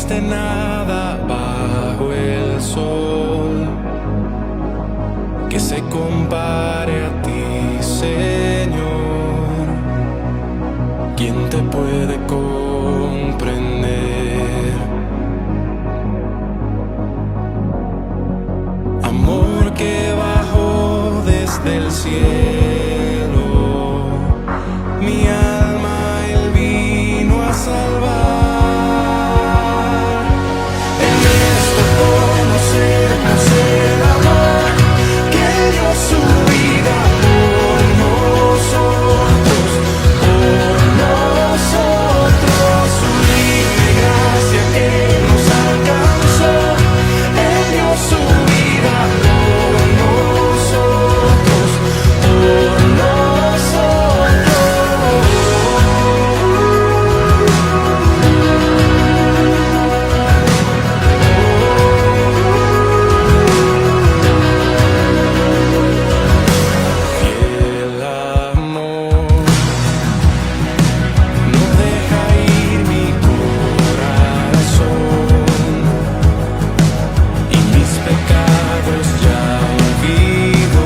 existe nada bajo el sol que se compare a ti, Señor. ¿Quién te puede comprender? Amor que bajó desde el cielo, mi alma Él vino a salvar. En esto conocemos el amor que dio su vida por nosotros, su libre gracia que nos alcanzó. Él dio su vida por nosotros, por fiel amor. No deja ir mi corazón y mis pecados ya olvido.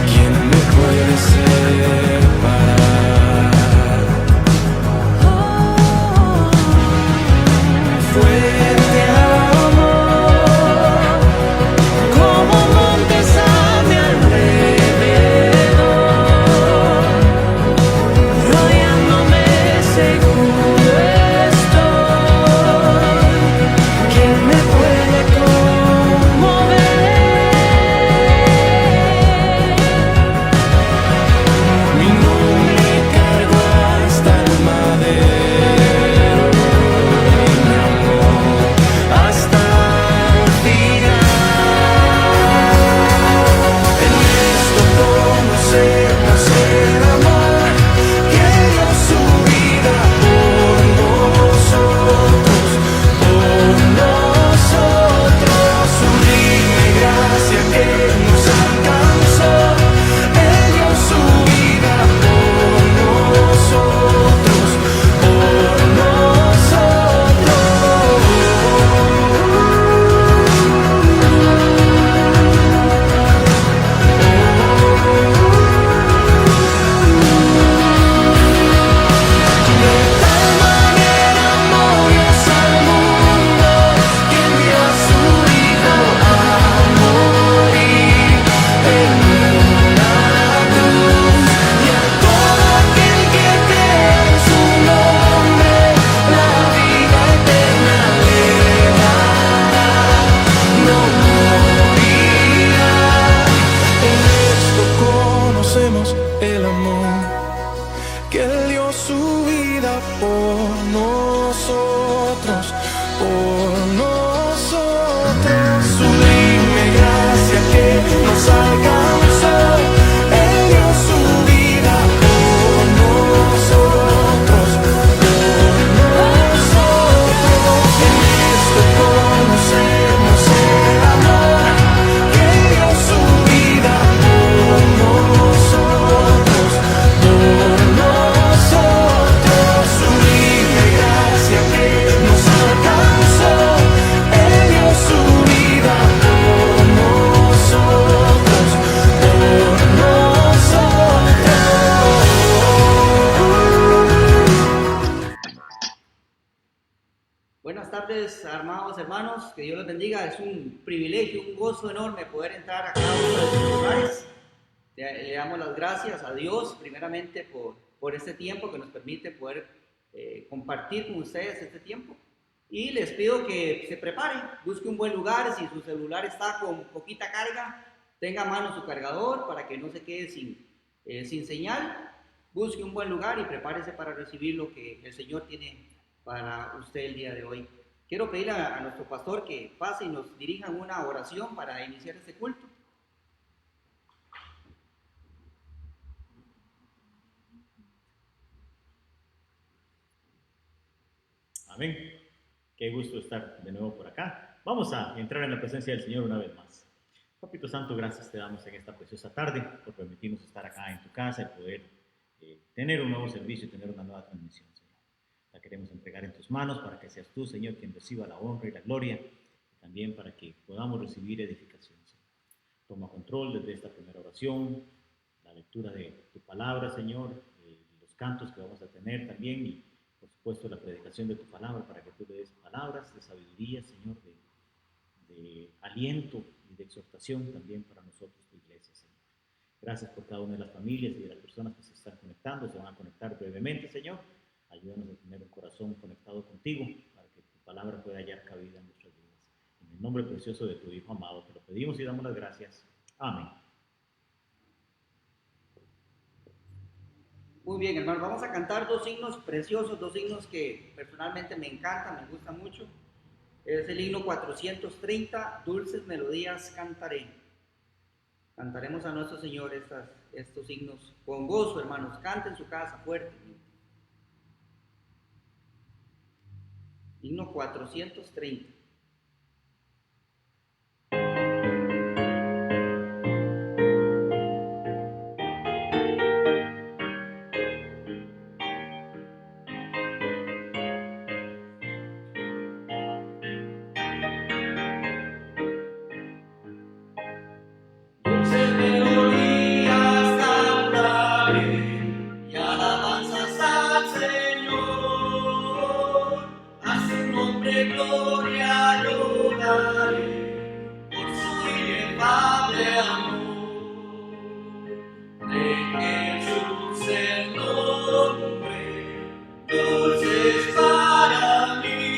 ¿Quién me puede separar? Fuerte amor, como montes a mi alrededor, rodeándome seguro estoy. ¿Quién me puede conmover? Mi nombre cargo hasta el madero y mi amor hasta el final. En esto conocemos el amor que dio su vida por nosotros, su libre gracia que nos alcanzó. Él dio su vida por nosotros, por De tal manera amó Dios al mundo que envió a su Hijo a morir en una cruz, y a todo aquel que cree en su nombre la vida eterna le dará, no morirá. En esto conocemos el amor que Él dio su vida por nosotros, su libre gracia que nos alcanzó. Él dio su vida por nosotros, En esto conocemos el amor que dio su vida por nosotros, su libre gracia que nos alcanzó. Él dio su vida por nosotros, Buenas tardes, amados hermanos, que Dios los bendiga. Es un privilegio, un gozo enorme poder entrar a cada uno de sus lugares. Le damos las gracias a Dios, primeramente, por este tiempo que nos permite poder compartir con ustedes este tiempo. Y les pido que se preparen, busque un buen lugar. Si su celular está con poquita carga, tenga a mano su cargador para que no se quede sin señal. Busque un buen lugar y prepárese para recibir lo que el Señor tiene para usted el día de hoy. Quiero pedirle a nuestro pastor que pase y nos dirija en una oración para iniciar este culto. Amén. Qué gusto estar de nuevo por acá. Vamos a entrar en la presencia del Señor una vez más. Papito Santo, gracias te damos en esta preciosa tarde por permitirnos estar acá en tu casa y poder tener un nuevo servicio y tener una nueva transmisión, Señor. La queremos entregar en tus manos para que seas tú, Señor, quien reciba la honra y la gloria, y también para que podamos recibir edificación, Señor. Toma control desde esta primera oración, la lectura de tu palabra, Señor, los cantos que vamos a tener también y, por supuesto, la predicación de tu palabra para que tú le des palabras de sabiduría, Señor, de aliento y de exhortación también para nosotros, tu iglesia, Señor. Gracias por cada una de las familias y de las personas que se están conectando, se van a conectar brevemente, Señor. Ayúdanos a tener un corazón conectado contigo para que tu palabra pueda hallar cabida en nuestras vidas. En el nombre precioso de tu Hijo amado te lo pedimos y damos las gracias. Amén. Muy bien, hermano, vamos a cantar dos himnos preciosos, dos himnos que personalmente me encantan, me gustan mucho. Es el himno 430, Dulces Melodías Cantaré. Cantaremos a nuestro Señor estos himnos con gozo, hermanos. Cante en su casa fuertemente. Himno 430. Dulces melodías cantaré y alabanzas al Señor. A su nombre gloria yo daré por su inefable amor. De Jesús el nombre, dulce es para mí.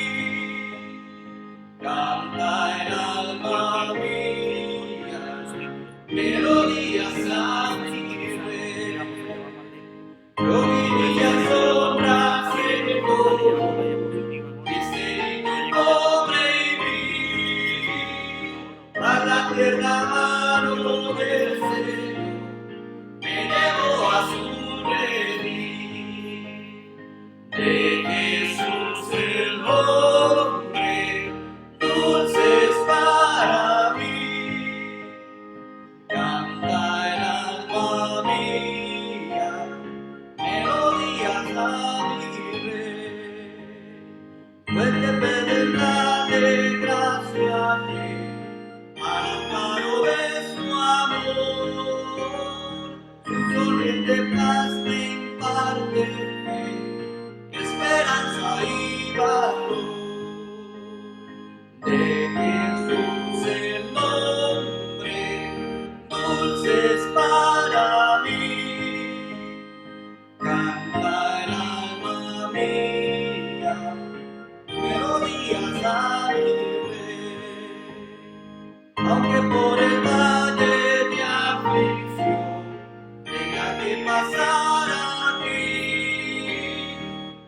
Canta el alma mía, melodías a mi rey. Yo vivía sombras en todo, viste mi pobre y vi, a la tierna mano del Señor, me llevó a su redil. De Jesús el nombre, dulce es para mí. Canta el alma mía, melodías a mi rey. Fuerte pedernal de gracia al amparo de su amor. Su sonriente paz me imparte fe, esperanza y valor. De Jesús el nombre, dulce es para mí. Canta el alma mía, melodías a mi rey. Aunque por el valle de aflicción tenga que pasar a ti,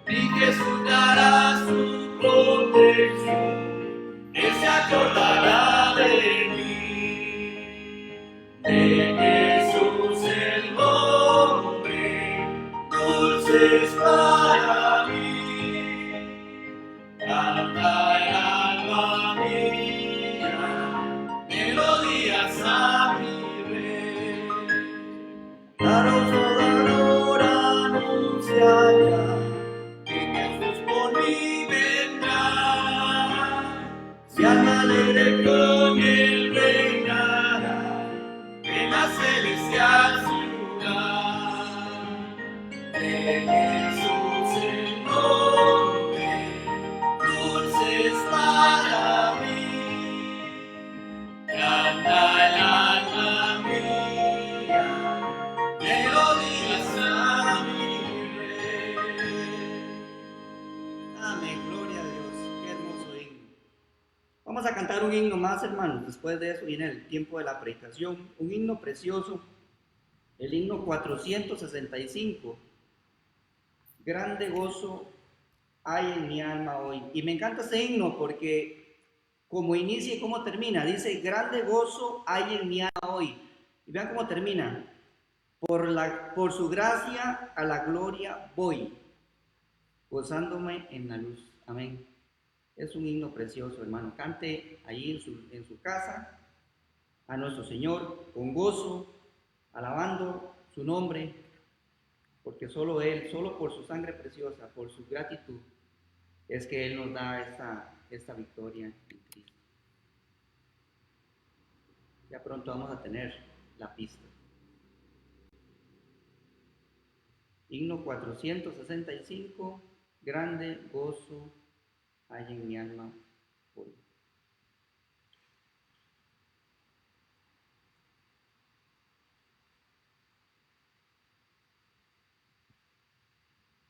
mi Jesús dará su protección, Él se acordará de mí. De Jesús el nombre, dulce es para mí. Canta el alma mía, melodías a mi rey. Claro solador anuncia ya que Jesús por mí vendrá. Si alma alegre con él reinará en la celestial ciudad. De Jesús el nombre, dulce es para mí. Canta el alma mía, melodías a mi rey. Amén, gloria a Dios. Qué hermoso himno. Vamos a cantar un himno más, hermanos. Después de eso viene el tiempo de la predicación. Un himno precioso, el himno 465. Grande gozo hay en mi alma hoy. Y me encanta este himno porque como inicia y cómo termina. Dice, grande gozo hay en mi alma hoy. Y vean cómo termina. Por su gracia a la gloria voy, gozándome en la luz. Amén. Es un himno precioso, hermano. Cante ahí en su casa a nuestro Señor con gozo, alabando su nombre, porque solo Él, solo por su sangre preciosa, por su gratitud, es que Él nos da esta victoria en Cristo. Ya pronto vamos a tener la pista. Himno 465, grande gozo hay en mi alma hoy.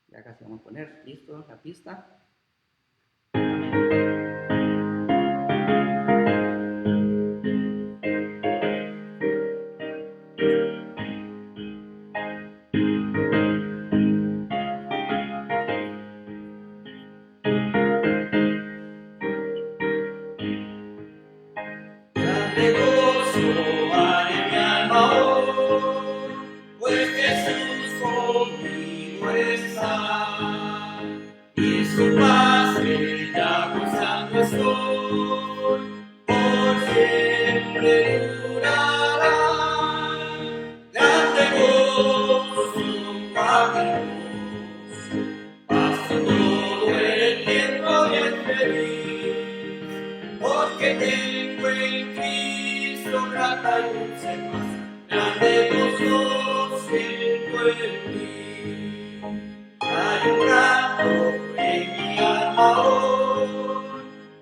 Ya casi vamos a poner, listo, la pista. Grande gozo hay en mi alma hoy, pues Jesús conmigo está, y su paz que ya gozando estoy, por siempre durará. Grande gozo, cuán hermoso, paso todo el tiempo bien feliz, porque tengo en Cristo grata y dulce paz, grande gozo siento en mí. Hay un canto en mi alma hoy,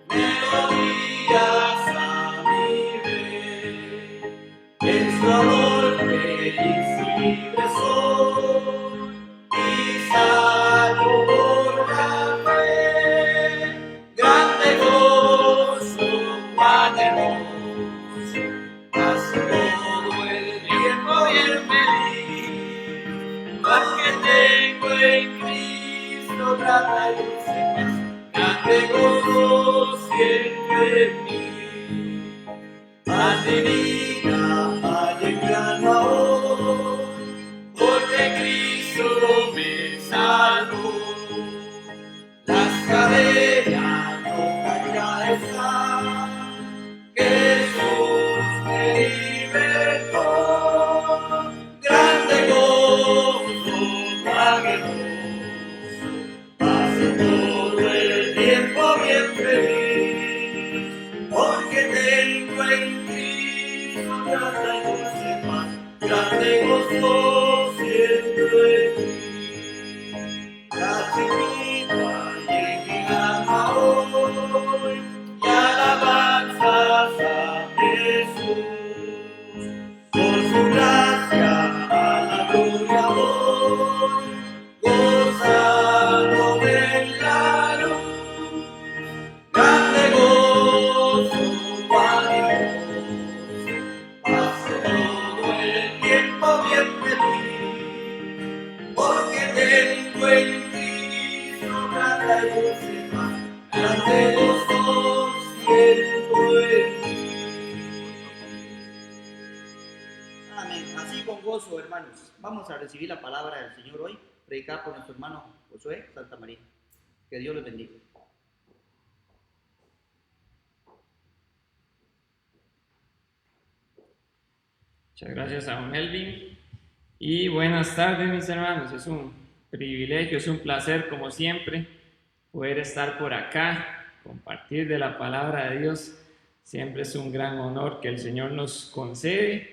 melodías a mi rey, en su amor feliz y libre soy, y salvo por la fe. Grande gozo, cuán hermoso, paso todo el tiempo bien feliz, porque tengo en Cristo grata y dulce paz, grande gozo siento en mí. Paz divina hay en mi alma hoy, porque Cristo me salvó. Las cadenas rotas ya están, Jesús me libertó. Grande gozo, tan hermoso, paso todo el tiempo bien feliz, porque tengo en Cristo grata y dulce paz, grande gozo siento en mí. La chiquita en mi alma hoy, y alabanzas a Jesús, por su gracia a la gloria voy, gozando en la luz. Grande gozo, cuán hermoso, paso todo el tiempo bien feliz, porque tengo en Cristo grata y dulce paz, grande gozo siento en mí. Amén. Así con gozo, hermanos. Vamos a recibir la palabra del Señor hoy, predicada por nuestro hermano Josué Santa María. Que Dios les bendiga. Muchas gracias a don Melvin. Y buenas tardes, mis hermanos. Es un privilegio, es un placer, como siempre, poder estar por acá, compartir de la palabra de Dios. Siempre es un gran honor que el Señor nos concede.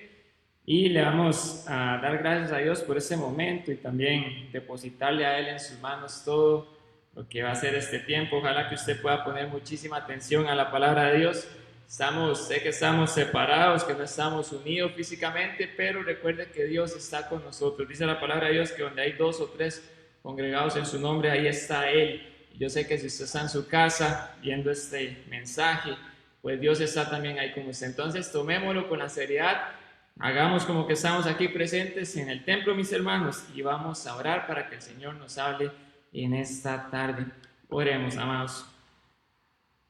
Y le vamos a dar gracias a Dios por este momento y también depositarle a Él en sus manos todo lo que va a ser este tiempo. Ojalá que usted pueda poner muchísima atención a la palabra de Dios. Sé que estamos separados, que no estamos unidos físicamente, pero recuerde que Dios está con nosotros. Dice la palabra de Dios que donde hay 2 o 3 congregados en su nombre, ahí está Él. Y yo sé que si usted está en su casa viendo este mensaje, pues Dios está también ahí con usted. Entonces tomémoslo con la seriedad, hagamos como que estamos aquí presentes en el templo, mis hermanos, y vamos a orar para que el Señor nos hable en esta tarde. Oremos, amados.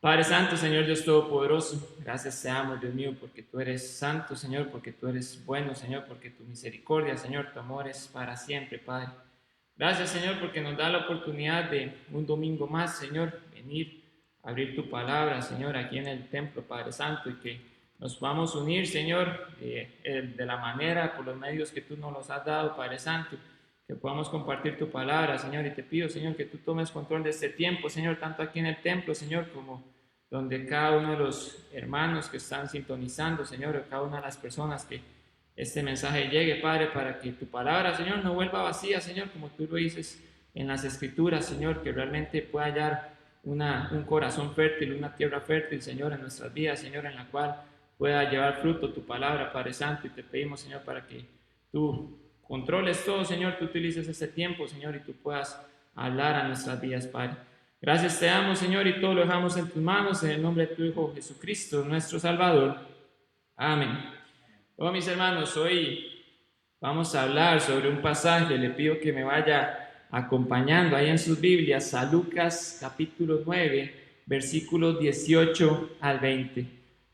Padre Santo, Señor Dios Todopoderoso, gracias te damos, Dios mío, porque tú eres santo, Señor, porque tú eres bueno, Señor, porque tu misericordia, Señor, tu amor es para siempre, Padre. Gracias, Señor, porque nos da la oportunidad de un domingo más, Señor, venir a abrir tu palabra, Señor, aquí en el templo, Padre Santo, y que nos vamos a unir, Señor, de la manera, por los medios que tú nos los has dado, Padre Santo, que podamos compartir tu palabra, Señor, y te pido, Señor, que tú tomes control de este tiempo, Señor, tanto aquí en el templo, Señor, como donde cada uno de los hermanos que están sintonizando, Señor, cada una de las personas que este mensaje llegue, Padre, para que tu palabra, Señor, no vuelva vacía, Señor, como tú lo dices en las Escrituras, Señor, que realmente pueda hallar un corazón fértil, una tierra fértil, Señor, en nuestras vidas, Señor, en la cual pueda llevar fruto tu palabra, Padre Santo, y te pedimos, Señor, para que tú controles todo, Señor, tú utilices este tiempo, Señor, y tú puedas hablar a nuestras vidas, Padre. Gracias te damos, Señor, y todo lo dejamos en tus manos, en el nombre de tu Hijo Jesucristo, nuestro Salvador. Amén. Bueno, mis hermanos, hoy vamos a hablar sobre un pasaje. Le pido que me vaya acompañando ahí en sus Biblias a Lucas capítulo 9, versículos 18 al 20.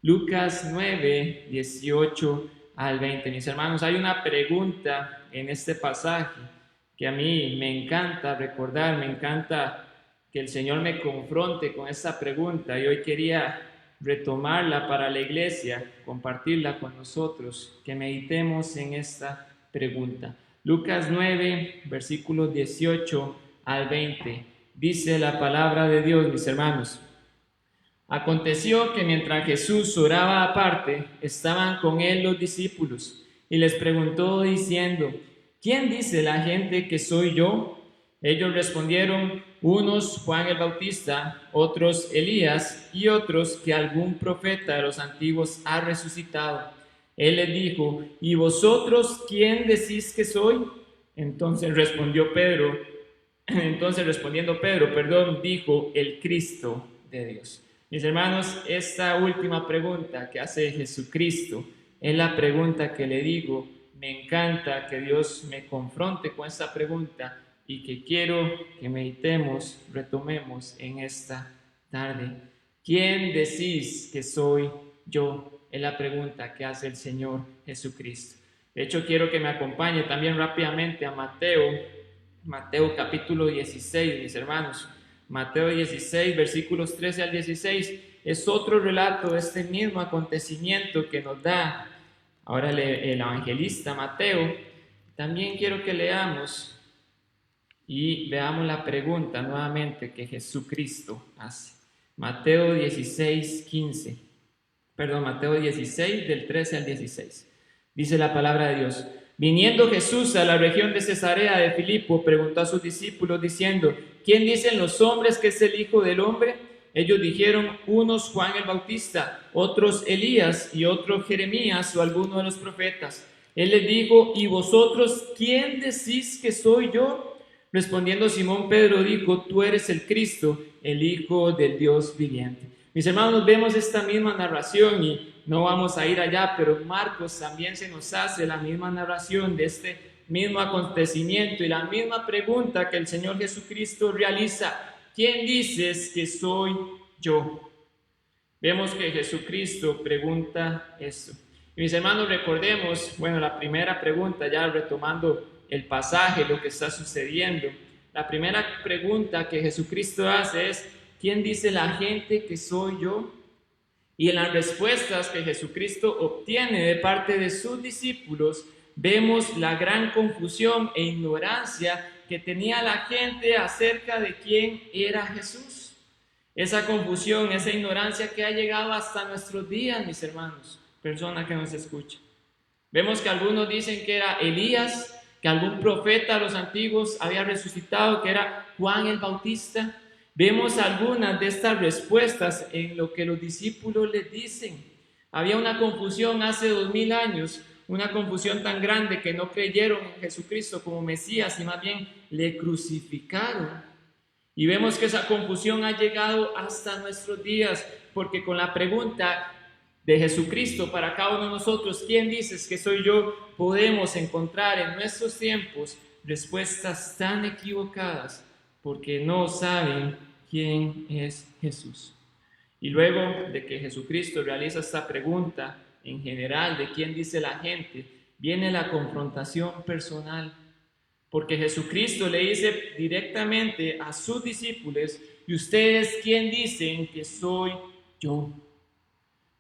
Lucas 9, 18 al 20. Mis hermanos, hay una pregunta en este pasaje que a mí me encanta recordar, me encanta que el Señor me confronte con esta pregunta, y hoy quería retomarla para la iglesia, compartirla con nosotros, que meditemos en esta pregunta. Lucas 9, versículos 18 al 20, dice la palabra de Dios, mis hermanos. Aconteció que mientras Jesús oraba aparte, estaban con él los discípulos, y les preguntó diciendo: ¿quién dice la gente que soy yo? Ellos respondieron: unos Juan el Bautista, otros Elías, y otros que algún profeta de los antiguos ha resucitado. Él les dijo: ¿y vosotros quién decís que soy? Entonces respondiendo Pedro, dijo: el Cristo de Dios. Mis hermanos, esta última pregunta que hace Jesucristo es la pregunta que le digo. Me encanta que Dios me confronte con esta pregunta y que quiero que meditemos, retomemos en esta tarde. ¿Quién decís que soy yo? Es la pregunta que hace el Señor Jesucristo. De hecho, quiero que me acompañe también rápidamente a Mateo capítulo 16, mis hermanos. Mateo 16, versículos 13 al 16, es otro relato de este mismo acontecimiento que nos da ahora el evangelista Mateo. También quiero que leamos y veamos la pregunta nuevamente que Jesucristo hace. Mateo 16, del 13 al 16. Dice la palabra de Dios: viniendo Jesús a la región de Cesarea de Filipo, preguntó a sus discípulos diciendo: ¿quién dicen los hombres que es el Hijo del Hombre? Ellos dijeron: unos Juan el Bautista, otros Elías, y otros Jeremías o alguno de los profetas. Él les dijo: ¿y vosotros quién decís que soy yo? Respondiendo Simón Pedro dijo: tú eres el Cristo, el Hijo del Dios viviente. Mis hermanos, vemos esta misma narración y no vamos a ir allá, pero en Marcos también se nos hace la misma narración de este mismo acontecimiento y la misma pregunta que el Señor Jesucristo realiza: ¿quién dices que soy yo? Vemos que Jesucristo pregunta esto. Y mis hermanos, recordemos, la primera pregunta, ya retomando el pasaje, lo que está sucediendo. La primera pregunta que Jesucristo hace es: ¿quién dice la gente que soy yo? Y en las respuestas que Jesucristo obtiene de parte de sus discípulos, vemos la gran confusión e ignorancia que tenía la gente acerca de quién era Jesús. Esa confusión, esa ignorancia que ha llegado hasta nuestros días, mis hermanos, persona que nos escucha. Vemos que algunos dicen que era Elías, que algún profeta de los antiguos había resucitado, que era Juan el Bautista. Vemos algunas de estas respuestas en lo que los discípulos les dicen. Había una confusión hace 2000 años, una confusión tan grande que no creyeron en Jesucristo como Mesías y más bien le crucificaron. Y vemos que esa confusión ha llegado hasta nuestros días, porque con la pregunta de Jesucristo para cada uno de nosotros: ¿quién dices que soy yo?, podemos encontrar en nuestros tiempos respuestas tan equivocadas porque no saben quién es Jesús. Y luego de que Jesucristo realiza esta pregunta en general de quién dice la gente, viene la confrontación personal, porque Jesucristo le dice directamente a sus discípulos: ¿y ustedes quién dicen que soy yo?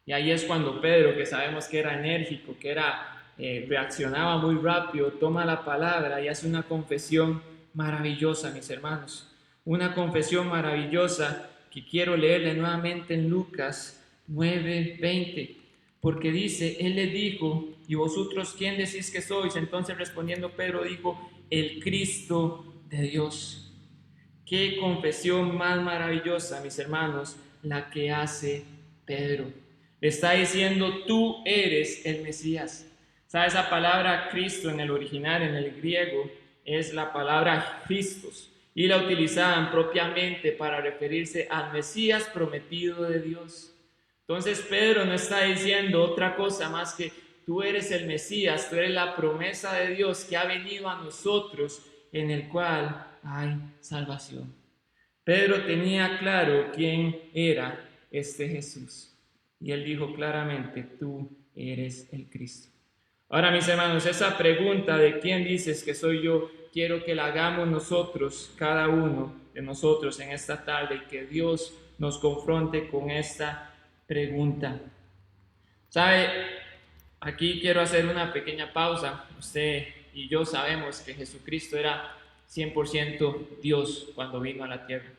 Y ahí es cuando Pedro, que sabemos que era enérgico, que era reaccionaba muy rápido, toma la palabra y hace una confesión maravillosa, mis hermanos. Una confesión maravillosa que quiero leerle nuevamente en Lucas 9:20, porque dice, él le dijo, ¿y vosotros quién decís que sois? Entonces respondiendo Pedro dijo, el Cristo de Dios. Qué confesión más maravillosa, mis hermanos, la que hace Pedro. Le está diciendo, tú eres el Mesías. ¿Sabe? Esa palabra Cristo en el original, en el griego, es la palabra Christos, y la utilizaban propiamente para referirse al Mesías prometido de Dios. Entonces Pedro no está diciendo otra cosa más que tú eres el Mesías, tú eres la promesa de Dios que ha venido a nosotros, en el cual hay salvación. Pedro tenía claro quién era este Jesús, y él dijo claramente, tú eres el Cristo. Ahora, mis hermanos, esa pregunta de quién dices que soy yo, quiero que la hagamos nosotros, cada uno de nosotros en esta tarde, y que Dios nos confronte con esta pregunta. ¿Sabe? Aquí quiero hacer una pequeña pausa. Usted y yo sabemos que Jesucristo era 100% Dios cuando vino a la tierra.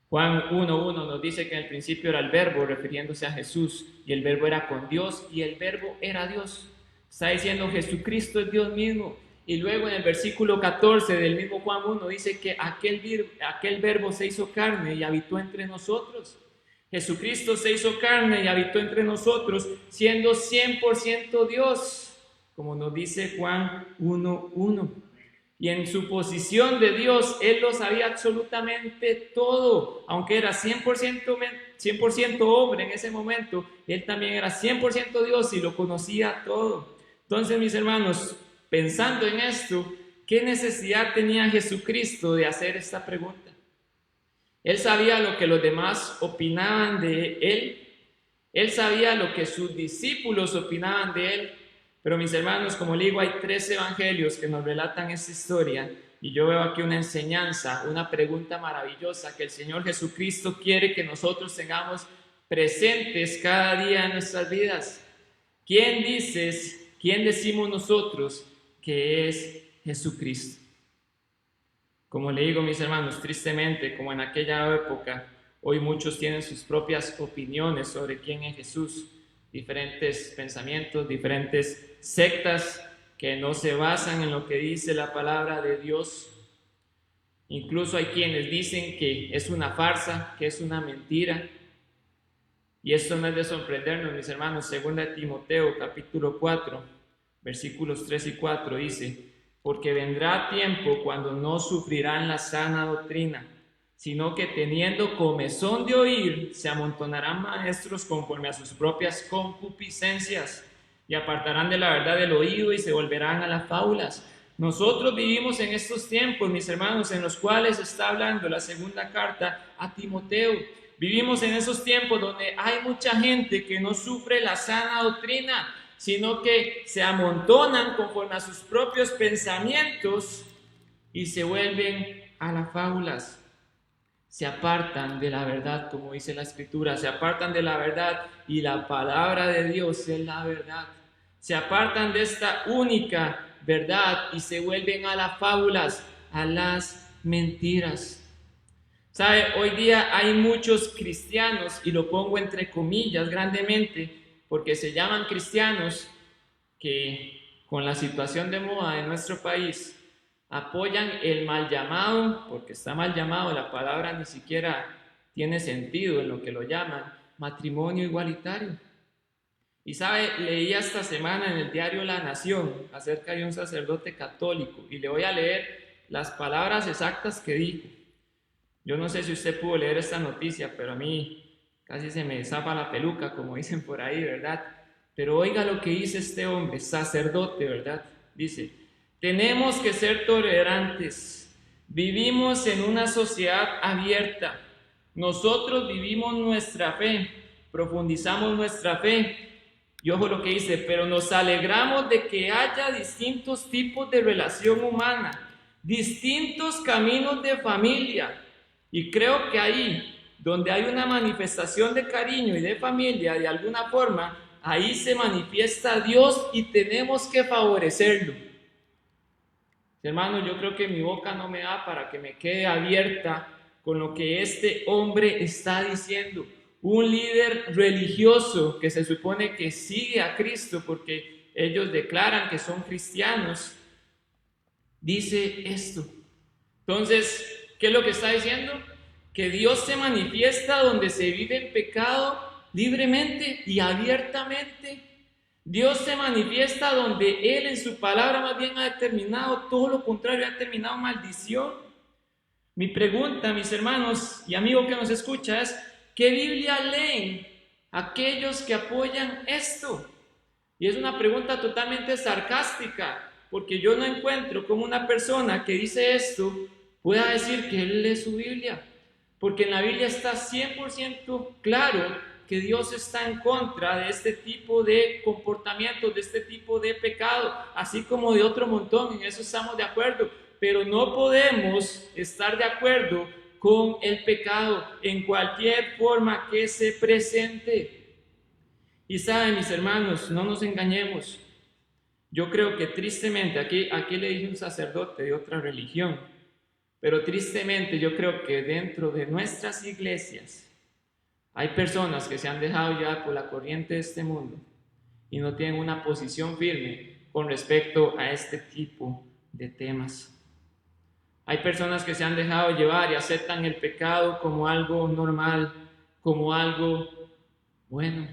Juan 1:1 nos dice que en el principio era el Verbo, refiriéndose a Jesús, y el Verbo era con Dios, y el Verbo era Dios. Está diciendo Jesucristo es Dios mismo. Y luego en el versículo 14 del mismo Juan 1 dice que aquel Verbo se hizo carne y habitó entre nosotros. Jesucristo se hizo carne y habitó entre nosotros, siendo 100% Dios, como nos dice Juan 1:1. Y en su posición de Dios, Él lo sabía absolutamente todo. Aunque era 100% hombre en ese momento, Él también era 100% Dios y lo conocía todo. Entonces, mis hermanos, pensando en esto, ¿qué necesidad tenía Jesucristo de hacer esta pregunta? Él sabía lo que los demás opinaban de Él. Él sabía lo que sus discípulos opinaban de Él. Pero mis hermanos, como le digo, hay 3 evangelios que nos relatan esta historia. Y yo veo aquí una enseñanza, una pregunta maravillosa que el Señor Jesucristo quiere que nosotros tengamos presentes cada día en nuestras vidas. ¿Quién decimos nosotros que es Jesucristo? Como le digo, mis hermanos, tristemente, como en aquella época, hoy muchos tienen sus propias opiniones sobre quién es Jesús, diferentes pensamientos, diferentes sectas que no se basan en lo que dice la palabra de Dios. Incluso hay quienes dicen que es una farsa, que es una mentira. Y esto no es de sorprendernos, mis hermanos. 2 Timoteo capítulo 4, versículos 3 y 4 dice, porque vendrá tiempo cuando no sufrirán la sana doctrina, sino que teniendo comezón de oír, se amontonarán maestros conforme a sus propias concupiscencias, y apartarán de la verdad del oído y se volverán a las fábulas. Nosotros vivimos en estos tiempos, mis hermanos, en los cuales está hablando la segunda carta a Timoteo. Vivimos en esos tiempos donde hay mucha gente que no sufre la sana doctrina, sino que se amontonan conforme a sus propios pensamientos y se vuelven a las fábulas. Se apartan de la verdad, como dice la Escritura, se apartan de la verdad y la palabra de Dios es la verdad. Se apartan de esta única verdad y se vuelven a las fábulas, a las mentiras. ¿Sabe? Hoy día hay muchos cristianos, y lo pongo entre comillas grandemente, porque se llaman cristianos, que con la situación de moda en nuestro país apoyan el mal llamado, porque está mal llamado, la palabra ni siquiera tiene sentido en lo que lo llaman, matrimonio igualitario. Y sabe, leí esta semana en el diario La Nación acerca de un sacerdote católico, y le voy a leer las palabras exactas que dijo. Yo no sé si usted pudo leer esta noticia, pero a mí casi se me zapa la peluca, como dicen por ahí, ¿verdad? Pero oiga lo que dice este hombre, sacerdote, ¿verdad? Dice, tenemos que ser tolerantes. Vivimos en una sociedad abierta. Nosotros vivimos nuestra fe, profundizamos nuestra fe. Y ojo lo que dice, pero nos alegramos de que haya distintos tipos de relación humana, distintos caminos de familia. Y creo que ahí, donde hay una manifestación de cariño y de familia, de alguna forma, ahí se manifiesta Dios y tenemos que favorecerlo. Hermano, yo creo que mi boca no me da para que me quede abierta con lo que este hombre está diciendo. Un líder religioso que se supone que sigue a Cristo porque ellos declaran que son cristianos, dice esto. Entonces, ¿qué es lo que está diciendo? Que Dios se manifiesta donde se vive el pecado libremente y abiertamente. Dios se manifiesta donde Él en su palabra más bien ha determinado todo lo contrario, ha determinado maldición. Mi pregunta, mis hermanos y amigos que nos escuchan, es: ¿qué Biblia leen aquellos que apoyan esto? Y es una pregunta totalmente sarcástica, porque yo no encuentro cómo una persona que dice esto pueda decir que él lee su Biblia, porque en la Biblia está 100% claro que Dios está en contra de este tipo de comportamientos, de este tipo de pecado, así como de otro montón. En eso estamos de acuerdo, pero no podemos estar de acuerdo con el pecado en cualquier forma que se presente. Y saben, mis hermanos, no nos engañemos. Yo creo que tristemente, aquí le dije un sacerdote de otra religión, pero tristemente yo creo que dentro de nuestras iglesias hay personas que se han dejado llevar por la corriente de este mundo y no tienen una posición firme con respecto a este tipo de temas. Hay personas que se han dejado llevar y aceptan el pecado como algo normal, como algo bueno.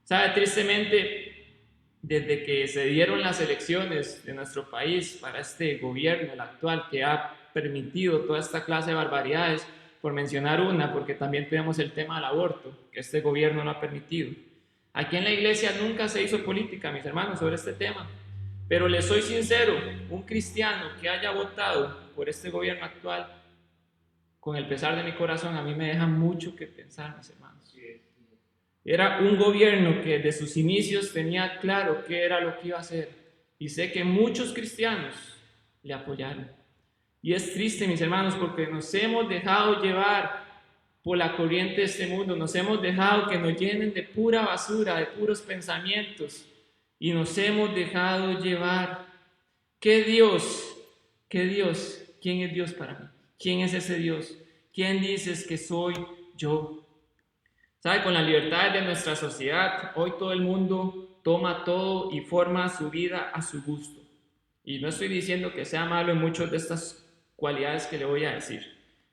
¿Sabe? Tristemente, desde que se dieron las elecciones de nuestro país para este gobierno, el actual, que ha permitido toda esta clase de barbaridades, por mencionar una, porque también tenemos el tema del aborto, que este gobierno no ha permitido. Aquí en la iglesia nunca se hizo política, mis hermanos, sobre este tema, pero les soy sincero, un cristiano que haya votado por este gobierno actual, con el pesar de mi corazón, a mí me deja mucho que pensar, mis hermanos. Era un gobierno que desde sus inicios tenía claro qué era lo que iba a hacer, y sé que muchos cristianos le apoyaron. Y es triste, mis hermanos, porque nos hemos dejado llevar por la corriente de este mundo, nos hemos dejado que nos llenen de pura basura, de puros pensamientos, y nos hemos dejado llevar. ¿Qué Dios? ¿Quién es Dios para mí? ¿Quién es ese Dios? ¿Quién dices que soy yo? ¿Sabe? Con la libertad de nuestra sociedad, hoy todo el mundo toma todo y forma su vida a su gusto. Y no estoy diciendo que sea malo en muchas de estas cualidades que le voy a decir.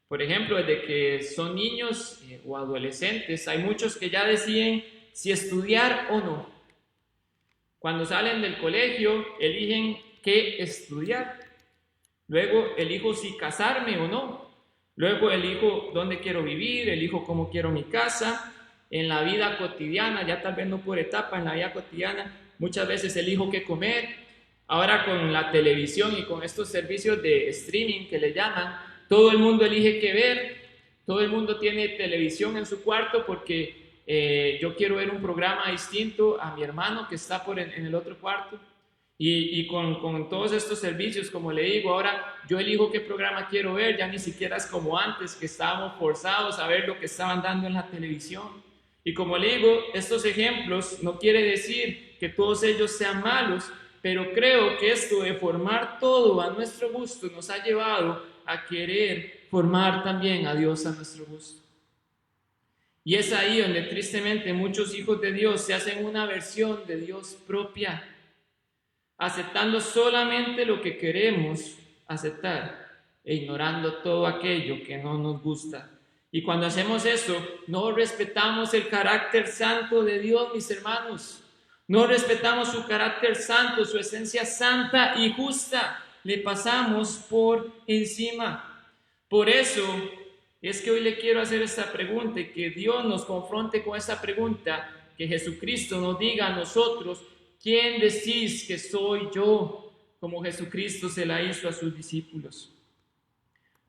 Por ejemplo, desde que son niños o adolescentes, hay muchos que ya deciden si estudiar o no. Cuando salen del colegio, eligen qué estudiar. Luego elijo si casarme o no. Luego elijo dónde quiero vivir, elijo cómo quiero mi casa. En la vida cotidiana, ya tal vez no por etapa, en la vida cotidiana, muchas veces elijo qué comer. Ahora con la televisión y con estos servicios de streaming que le llaman, todo el mundo elige qué ver, todo el mundo tiene televisión en su cuarto porque yo quiero ver un programa distinto a mi hermano que está en el otro cuarto. Y con todos estos servicios, como le digo, ahora yo elijo qué programa quiero ver, ya ni siquiera es como antes que estábamos forzados a ver lo que estaban dando en la televisión. Y como le digo, estos ejemplos no quiere decir que todos ellos sean malos, pero creo que esto de formar todo a nuestro gusto nos ha llevado a querer formar también a Dios a nuestro gusto. Y es ahí donde tristemente muchos hijos de Dios se hacen una versión de Dios propia, aceptando solamente lo que queremos aceptar e ignorando todo aquello que no nos gusta. Y cuando hacemos eso, no respetamos el carácter santo de Dios, mis hermanos. No respetamos su carácter santo, su esencia santa y justa. Le pasamos por encima. Por eso es que hoy le quiero hacer esta pregunta y que Dios nos confronte con esta pregunta, que Jesucristo nos diga a nosotros: ¿quién decís que soy yo? Como Jesucristo se la hizo a sus discípulos.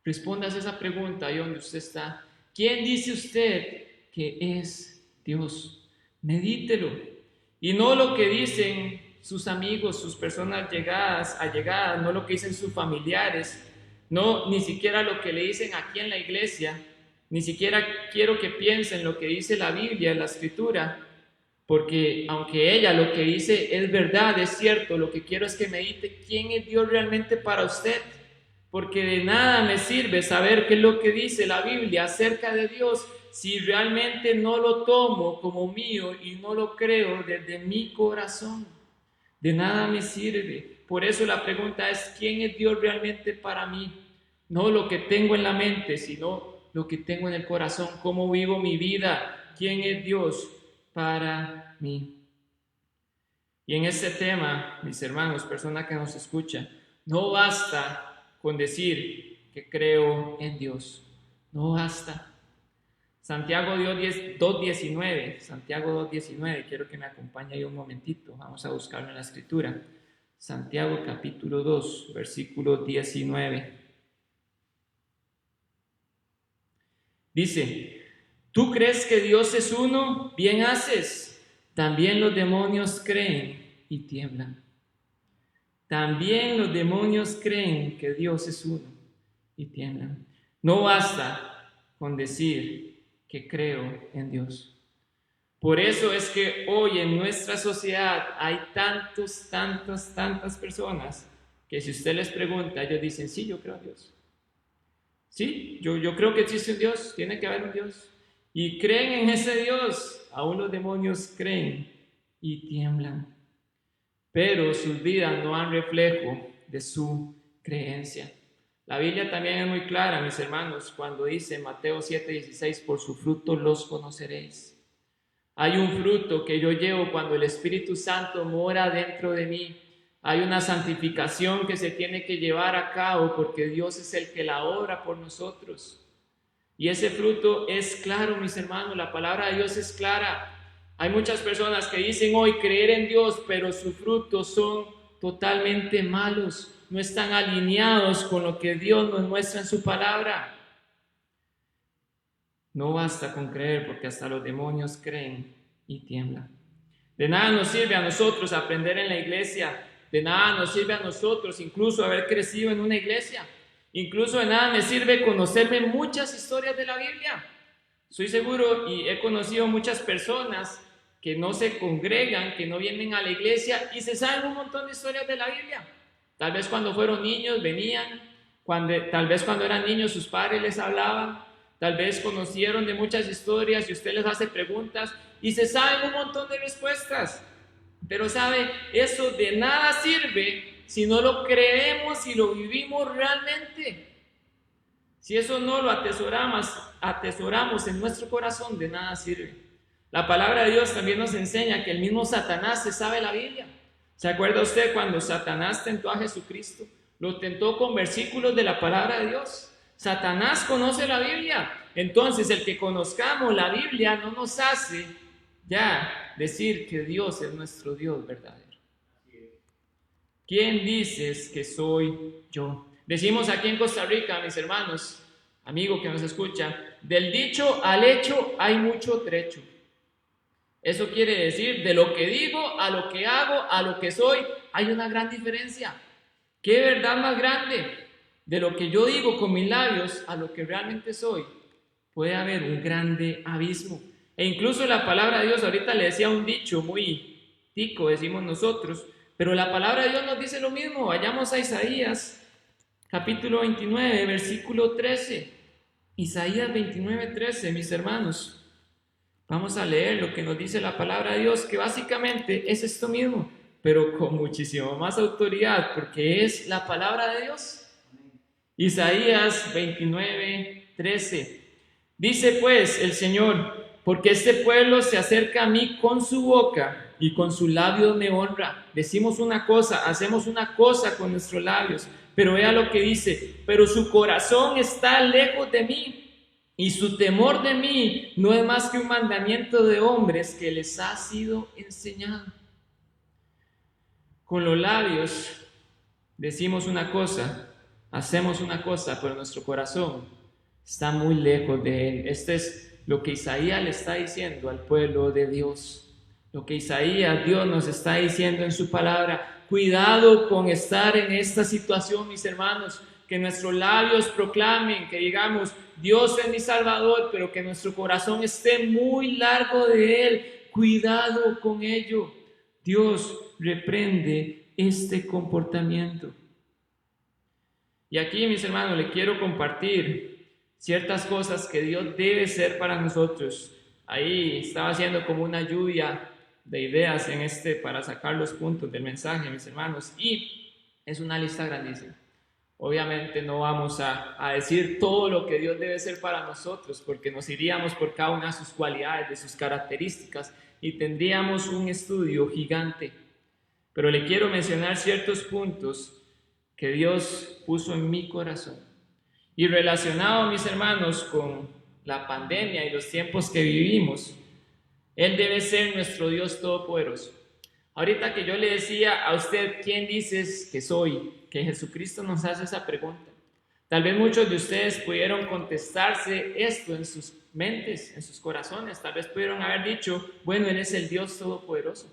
Respondas esa pregunta ahí donde usted está. ¿Quién dice usted que es Dios? Medítelo. Y no lo que dicen sus amigos, sus personas allegadas, no lo que dicen sus familiares, no, ni siquiera lo que le dicen aquí en la iglesia, ni siquiera quiero que piensen lo que dice la Biblia, la Escritura. Porque aunque ella lo que dice es verdad, es cierto, lo que quiero es que medite quién es Dios realmente para usted. Porque de nada me sirve saber qué es lo que dice la Biblia acerca de Dios si realmente no lo tomo como mío y no lo creo desde mi corazón. De nada me sirve. Por eso la pregunta es, ¿quién es Dios realmente para mí? No lo que tengo en la mente, sino lo que tengo en el corazón. ¿Cómo vivo mi vida? ¿Quién es Dios para mí? Y en este tema, mis hermanos, persona que nos escucha, no basta con decir que creo en Dios. No basta. Santiago 2.19, Santiago 2.19, quiero que me acompañe ahí un momentito, vamos a buscarlo en la escritura. Santiago capítulo 2, versículo 19. Dice, ¿tú crees que Dios es uno? Bien haces. También los demonios creen y tiemblan. También los demonios creen que Dios es uno y tiemblan. No basta con decir que creo en Dios. Por eso es que hoy en nuestra sociedad hay tantas personas que si usted les pregunta, ellos dicen, sí, yo creo en Dios. Sí, yo creo que existe un Dios, tiene que haber un Dios. Y creen en ese Dios. Aún los demonios creen y tiemblan. Pero sus vidas no dan reflejo de su creencia. La Biblia también es muy clara, mis hermanos, cuando dice Mateo 7:16, por su fruto los conoceréis. Hay un fruto que yo llevo cuando el Espíritu Santo mora dentro de mí. Hay una santificación que se tiene que llevar a cabo porque Dios es el que la obra por nosotros. Y ese fruto es claro, mis hermanos, la palabra de Dios es clara. Hay muchas personas que dicen hoy creer en Dios, pero sus frutos son totalmente malos. No están alineados con lo que Dios nos muestra en su palabra. No basta con creer porque hasta los demonios creen y tiemblan. De nada nos sirve a nosotros aprender en la iglesia. De nada nos sirve a nosotros incluso haber crecido en una iglesia. Incluso de nada me sirve conocerme muchas historias de la Biblia. Estoy seguro y he conocido muchas personas que no se congregan, que no vienen a la iglesia y se saben un montón de historias de la Biblia. Tal vez cuando fueron niños venían, tal vez cuando eran niños sus padres les hablaban, tal vez conocieron de muchas historias y usted les hace preguntas y se saben un montón de respuestas. Pero sabe, eso de nada sirve si no lo creemos y lo vivimos realmente. Si eso no lo atesoramos en nuestro corazón, de nada sirve. La palabra de Dios también nos enseña que el mismo Satanás se sabe la Biblia. ¿Se acuerda usted cuando Satanás tentó a Jesucristo? Lo tentó con versículos de la palabra de Dios. Satanás conoce la Biblia. Entonces, el que conozcamos la Biblia no nos hace ya decir que Dios es nuestro Dios verdadero. ¿Quién dices que soy yo? Decimos aquí en Costa Rica, mis hermanos, amigo que nos escucha, del dicho al hecho hay mucho trecho. Eso quiere decir, de lo que digo, a lo que hago, a lo que soy, hay una gran diferencia. ¿Qué verdad más grande? De lo que yo digo con mis labios a lo que realmente soy, puede haber un grande abismo. E incluso la palabra de Dios, ahorita le decía un dicho muy tico, decimos nosotros, pero la palabra de Dios nos dice lo mismo. Vayamos a Isaías, capítulo 29, versículo 13. Isaías 29, 13, mis hermanos. Vamos a leer lo que nos dice la palabra de Dios, que básicamente es esto mismo, pero con muchísimo más autoridad, porque es la palabra de Dios. Isaías 29, 13. Dice pues el Señor, porque este pueblo se acerca a mí con su boca y con sus labios me honra. Decimos una cosa, hacemos una cosa con nuestros labios, pero vea lo que dice, pero su corazón está lejos de mí. Y su temor de mí no es más que un mandamiento de hombres que les ha sido enseñado. Con los labios decimos una cosa, hacemos una cosa, pero nuestro corazón está muy lejos de él. Este es lo que Isaías le está diciendo al pueblo de Dios. Lo que Isaías, Dios nos está diciendo en su palabra. Cuidado con estar en esta situación, mis hermanos. Que nuestros labios proclamen, que digamos, Dios es mi Salvador, pero que nuestro corazón esté muy largo de Él. cuidado con ello. Dios reprende este comportamiento. Y aquí, mis hermanos, le quiero compartir ciertas cosas que Dios debe ser para nosotros. Ahí estaba haciendo como una lluvia de ideas para sacar los puntos del mensaje, mis hermanos, y es una lista grandísima. Obviamente no vamos a decir todo lo que Dios debe ser para nosotros, porque nos iríamos por cada una de sus cualidades, de sus características, y tendríamos un estudio gigante. Pero le quiero mencionar ciertos puntos que Dios puso en mi corazón. Y relacionado, mis hermanos, con la pandemia y los tiempos que vivimos, Él debe ser nuestro Dios todopoderoso. Ahorita que yo le decía a usted, ¿quién dices que soy? Que Jesucristo nos hace esa pregunta. Tal vez muchos de ustedes pudieron contestarse esto en sus mentes, en sus corazones. Tal vez pudieron haber dicho, bueno, Él es el Dios todopoderoso.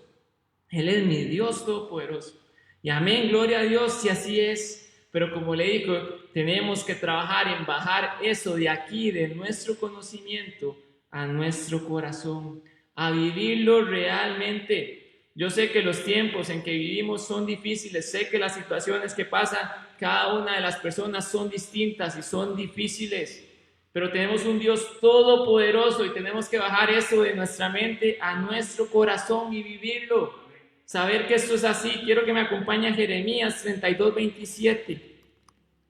Él es mi Dios todopoderoso. Y amén, gloria a Dios, si así es. Pero como le digo, tenemos que trabajar en bajar eso de aquí, de nuestro conocimiento, a nuestro corazón, a vivirlo realmente. Yo sé que los tiempos en que vivimos son difíciles, sé que las situaciones que pasan cada una de las personas son distintas y son difíciles, pero tenemos un Dios todopoderoso y tenemos que bajar eso de nuestra mente a nuestro corazón y vivirlo. Saber que esto es así. Quiero que me acompañe a Jeremías 32:27.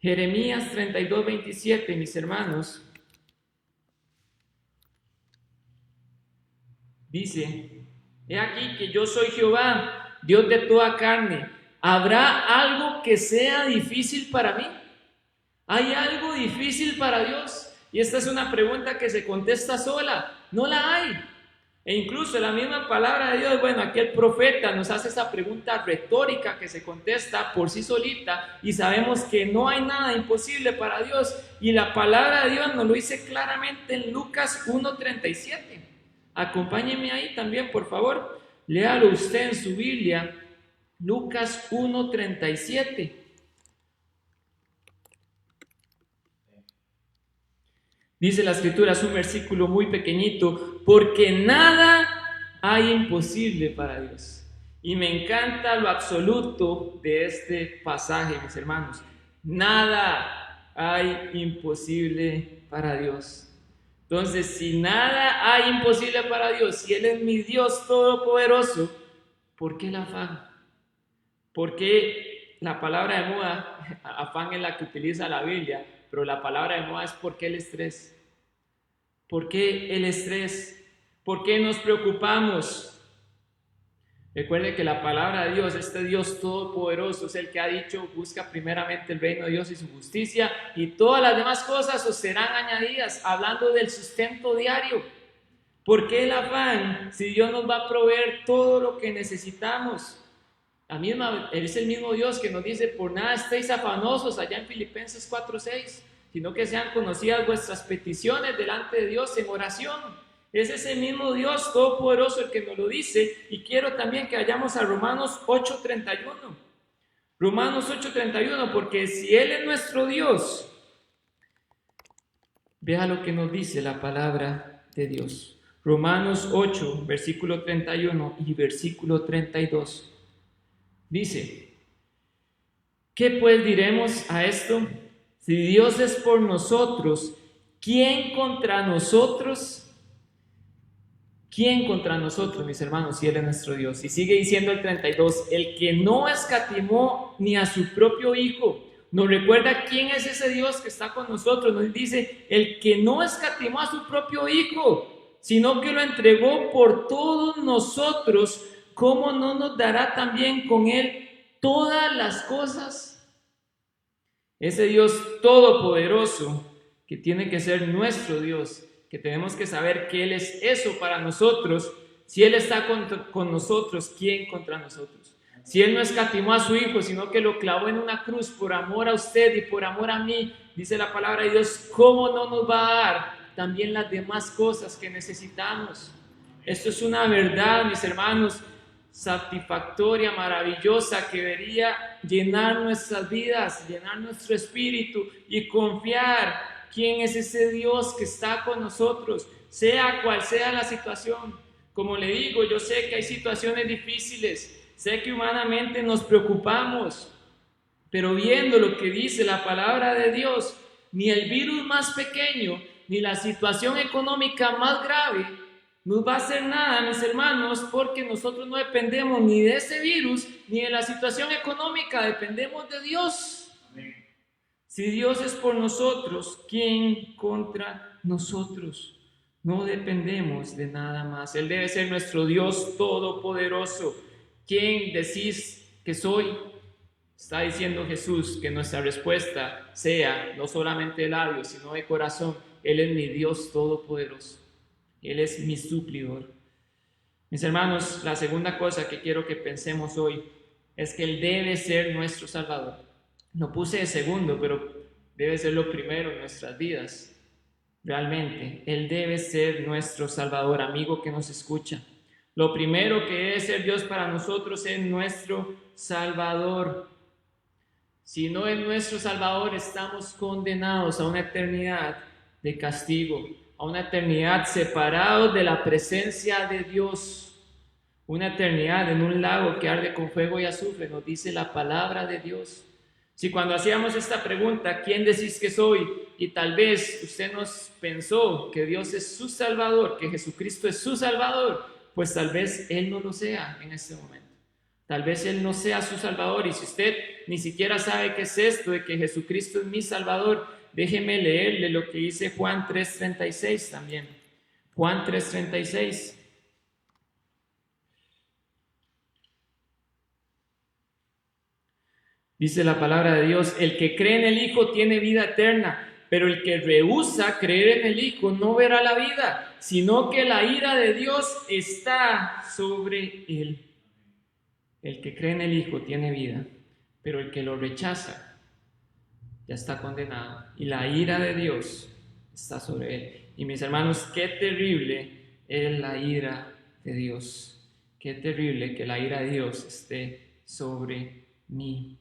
Jeremías 32:27, mis hermanos. Dice: he aquí que yo soy Jehová, Dios de toda carne. ¿Habrá algo que sea difícil para mí? ¿Hay algo difícil para Dios? Y esta es una pregunta que se contesta sola. No la hay. E incluso la misma palabra de Dios, bueno, aquí el profeta nos hace esa pregunta retórica que se contesta por sí solita, y sabemos que no hay nada imposible para Dios. Y la palabra de Dios nos lo dice claramente en Lucas 1:37. Acompáñenme ahí también, por favor. Léalo usted en su Biblia, Lucas 1:37. Dice la Escritura, es un versículo muy pequeñito, porque nada hay imposible para Dios. Y me encanta lo absoluto de este pasaje, mis hermanos. Nada hay imposible para Dios. Entonces, si nada hay imposible para Dios, si Él es mi Dios todopoderoso, ¿por qué el afán? ¿Por qué la palabra de moda, afán es la que utiliza la Biblia, pero la palabra de moda es ¿por qué el estrés? ¿Por qué el estrés? ¿Por qué nos preocupamos? Recuerde que la palabra de Dios, este Dios todopoderoso, es el que ha dicho, busca primeramente el reino de Dios y su justicia, y todas las demás cosas os serán añadidas, hablando del sustento diario. ¿Por qué el afán si Dios nos va a proveer todo lo que necesitamos? Es el mismo Dios que nos dice, por nada estéis afanosos, allá en Filipenses 4:6, sino que sean conocidas vuestras peticiones delante de Dios en oración. Es ese mismo Dios todopoderoso el que nos lo dice. Y quiero también que vayamos a Romanos 8:31. Romanos 8:31, porque si Él es nuestro Dios, vea lo que nos dice la palabra de Dios. Romanos 8, versículo 31 y versículo 32. Dice: ¿qué pues diremos a esto? Si Dios es por nosotros, ¿quién contra nosotros? ¿Quién contra nosotros, mis hermanos, si Él es nuestro Dios? Y sigue diciendo el 32, el que no escatimó ni a su propio Hijo. Nos recuerda quién es ese Dios que está con nosotros. Nos dice, el que no escatimó a su propio Hijo, sino que lo entregó por todos nosotros, ¿cómo no nos dará también con Él todas las cosas? Ese Dios todopoderoso, que tiene que ser nuestro Dios, que tenemos que saber que Él es eso para nosotros. Si Él está con nosotros, ¿quién contra nosotros? Si Él no escatimó a su Hijo, sino que lo clavó en una cruz por amor a usted y por amor a mí, dice la palabra de Dios, ¿cómo no nos va a dar también las demás cosas que necesitamos? Esto es una verdad, mis hermanos, satisfactoria, maravillosa, que debería llenar nuestras vidas, llenar nuestro espíritu y confiar quién es ese Dios que está con nosotros, sea cual sea la situación. Como le digo, yo sé que hay situaciones difíciles, sé que humanamente nos preocupamos, pero viendo lo que dice la palabra de Dios, ni el virus más pequeño, ni la situación económica más grave nos va a hacer nada, mis hermanos, porque nosotros no dependemos ni de ese virus, ni de la situación económica, dependemos de Dios. Si Dios es por nosotros, ¿quién contra nosotros? No dependemos de nada más. Él debe ser nuestro Dios todopoderoso. ¿Quién decís que soy? Está diciendo Jesús que nuestra respuesta sea no solamente de labios, sino de corazón. Él es mi Dios todopoderoso. Él es mi suplidor. Mis hermanos, la segunda cosa que quiero que pensemos hoy es que Él debe ser nuestro Salvador. Lo puse de segundo, pero debe ser lo primero en nuestras vidas. Realmente, Él debe ser nuestro Salvador, amigo que nos escucha. Lo primero que debe ser Dios para nosotros es nuestro Salvador. Si no es nuestro Salvador, estamos condenados a una eternidad de castigo, a una eternidad separados de la presencia de Dios, una eternidad en un lago que arde con fuego y azufre, nos dice la palabra de Dios. Si cuando hacíamos esta pregunta, ¿quién decís que soy? Y tal vez usted nos pensó que Dios es su Salvador, que Jesucristo es su Salvador, pues tal vez Él no lo sea en este momento. Tal vez Él no sea su Salvador, y si usted ni siquiera sabe qué es esto de que Jesucristo es mi Salvador, déjeme leerle lo que dice Juan 3:36 también. Juan 3:36. Dice la palabra de Dios: el que cree en el Hijo tiene vida eterna, pero el que rehúsa creer en el Hijo no verá la vida, sino que la ira de Dios está sobre él. El que cree en el Hijo tiene vida, pero el que lo rechaza ya está condenado, y la ira de Dios está sobre él. Y mis hermanos, qué terrible es la ira de Dios. Qué terrible que la ira de Dios esté sobre mí.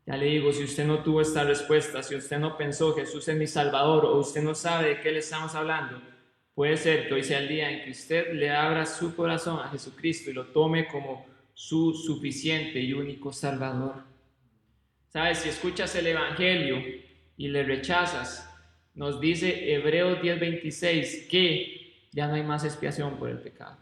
Ya le digo, si usted no tuvo esta respuesta, si usted no pensó Jesús es mi Salvador, o usted no sabe de qué le estamos hablando, puede ser que hoy sea el día en que usted le abra su corazón a Jesucristo y lo tome como su suficiente y único Salvador. ¿Sabes? Si escuchas el Evangelio y le rechazas, nos dice Hebreos 10:26 que ya no hay más expiación por el pecado.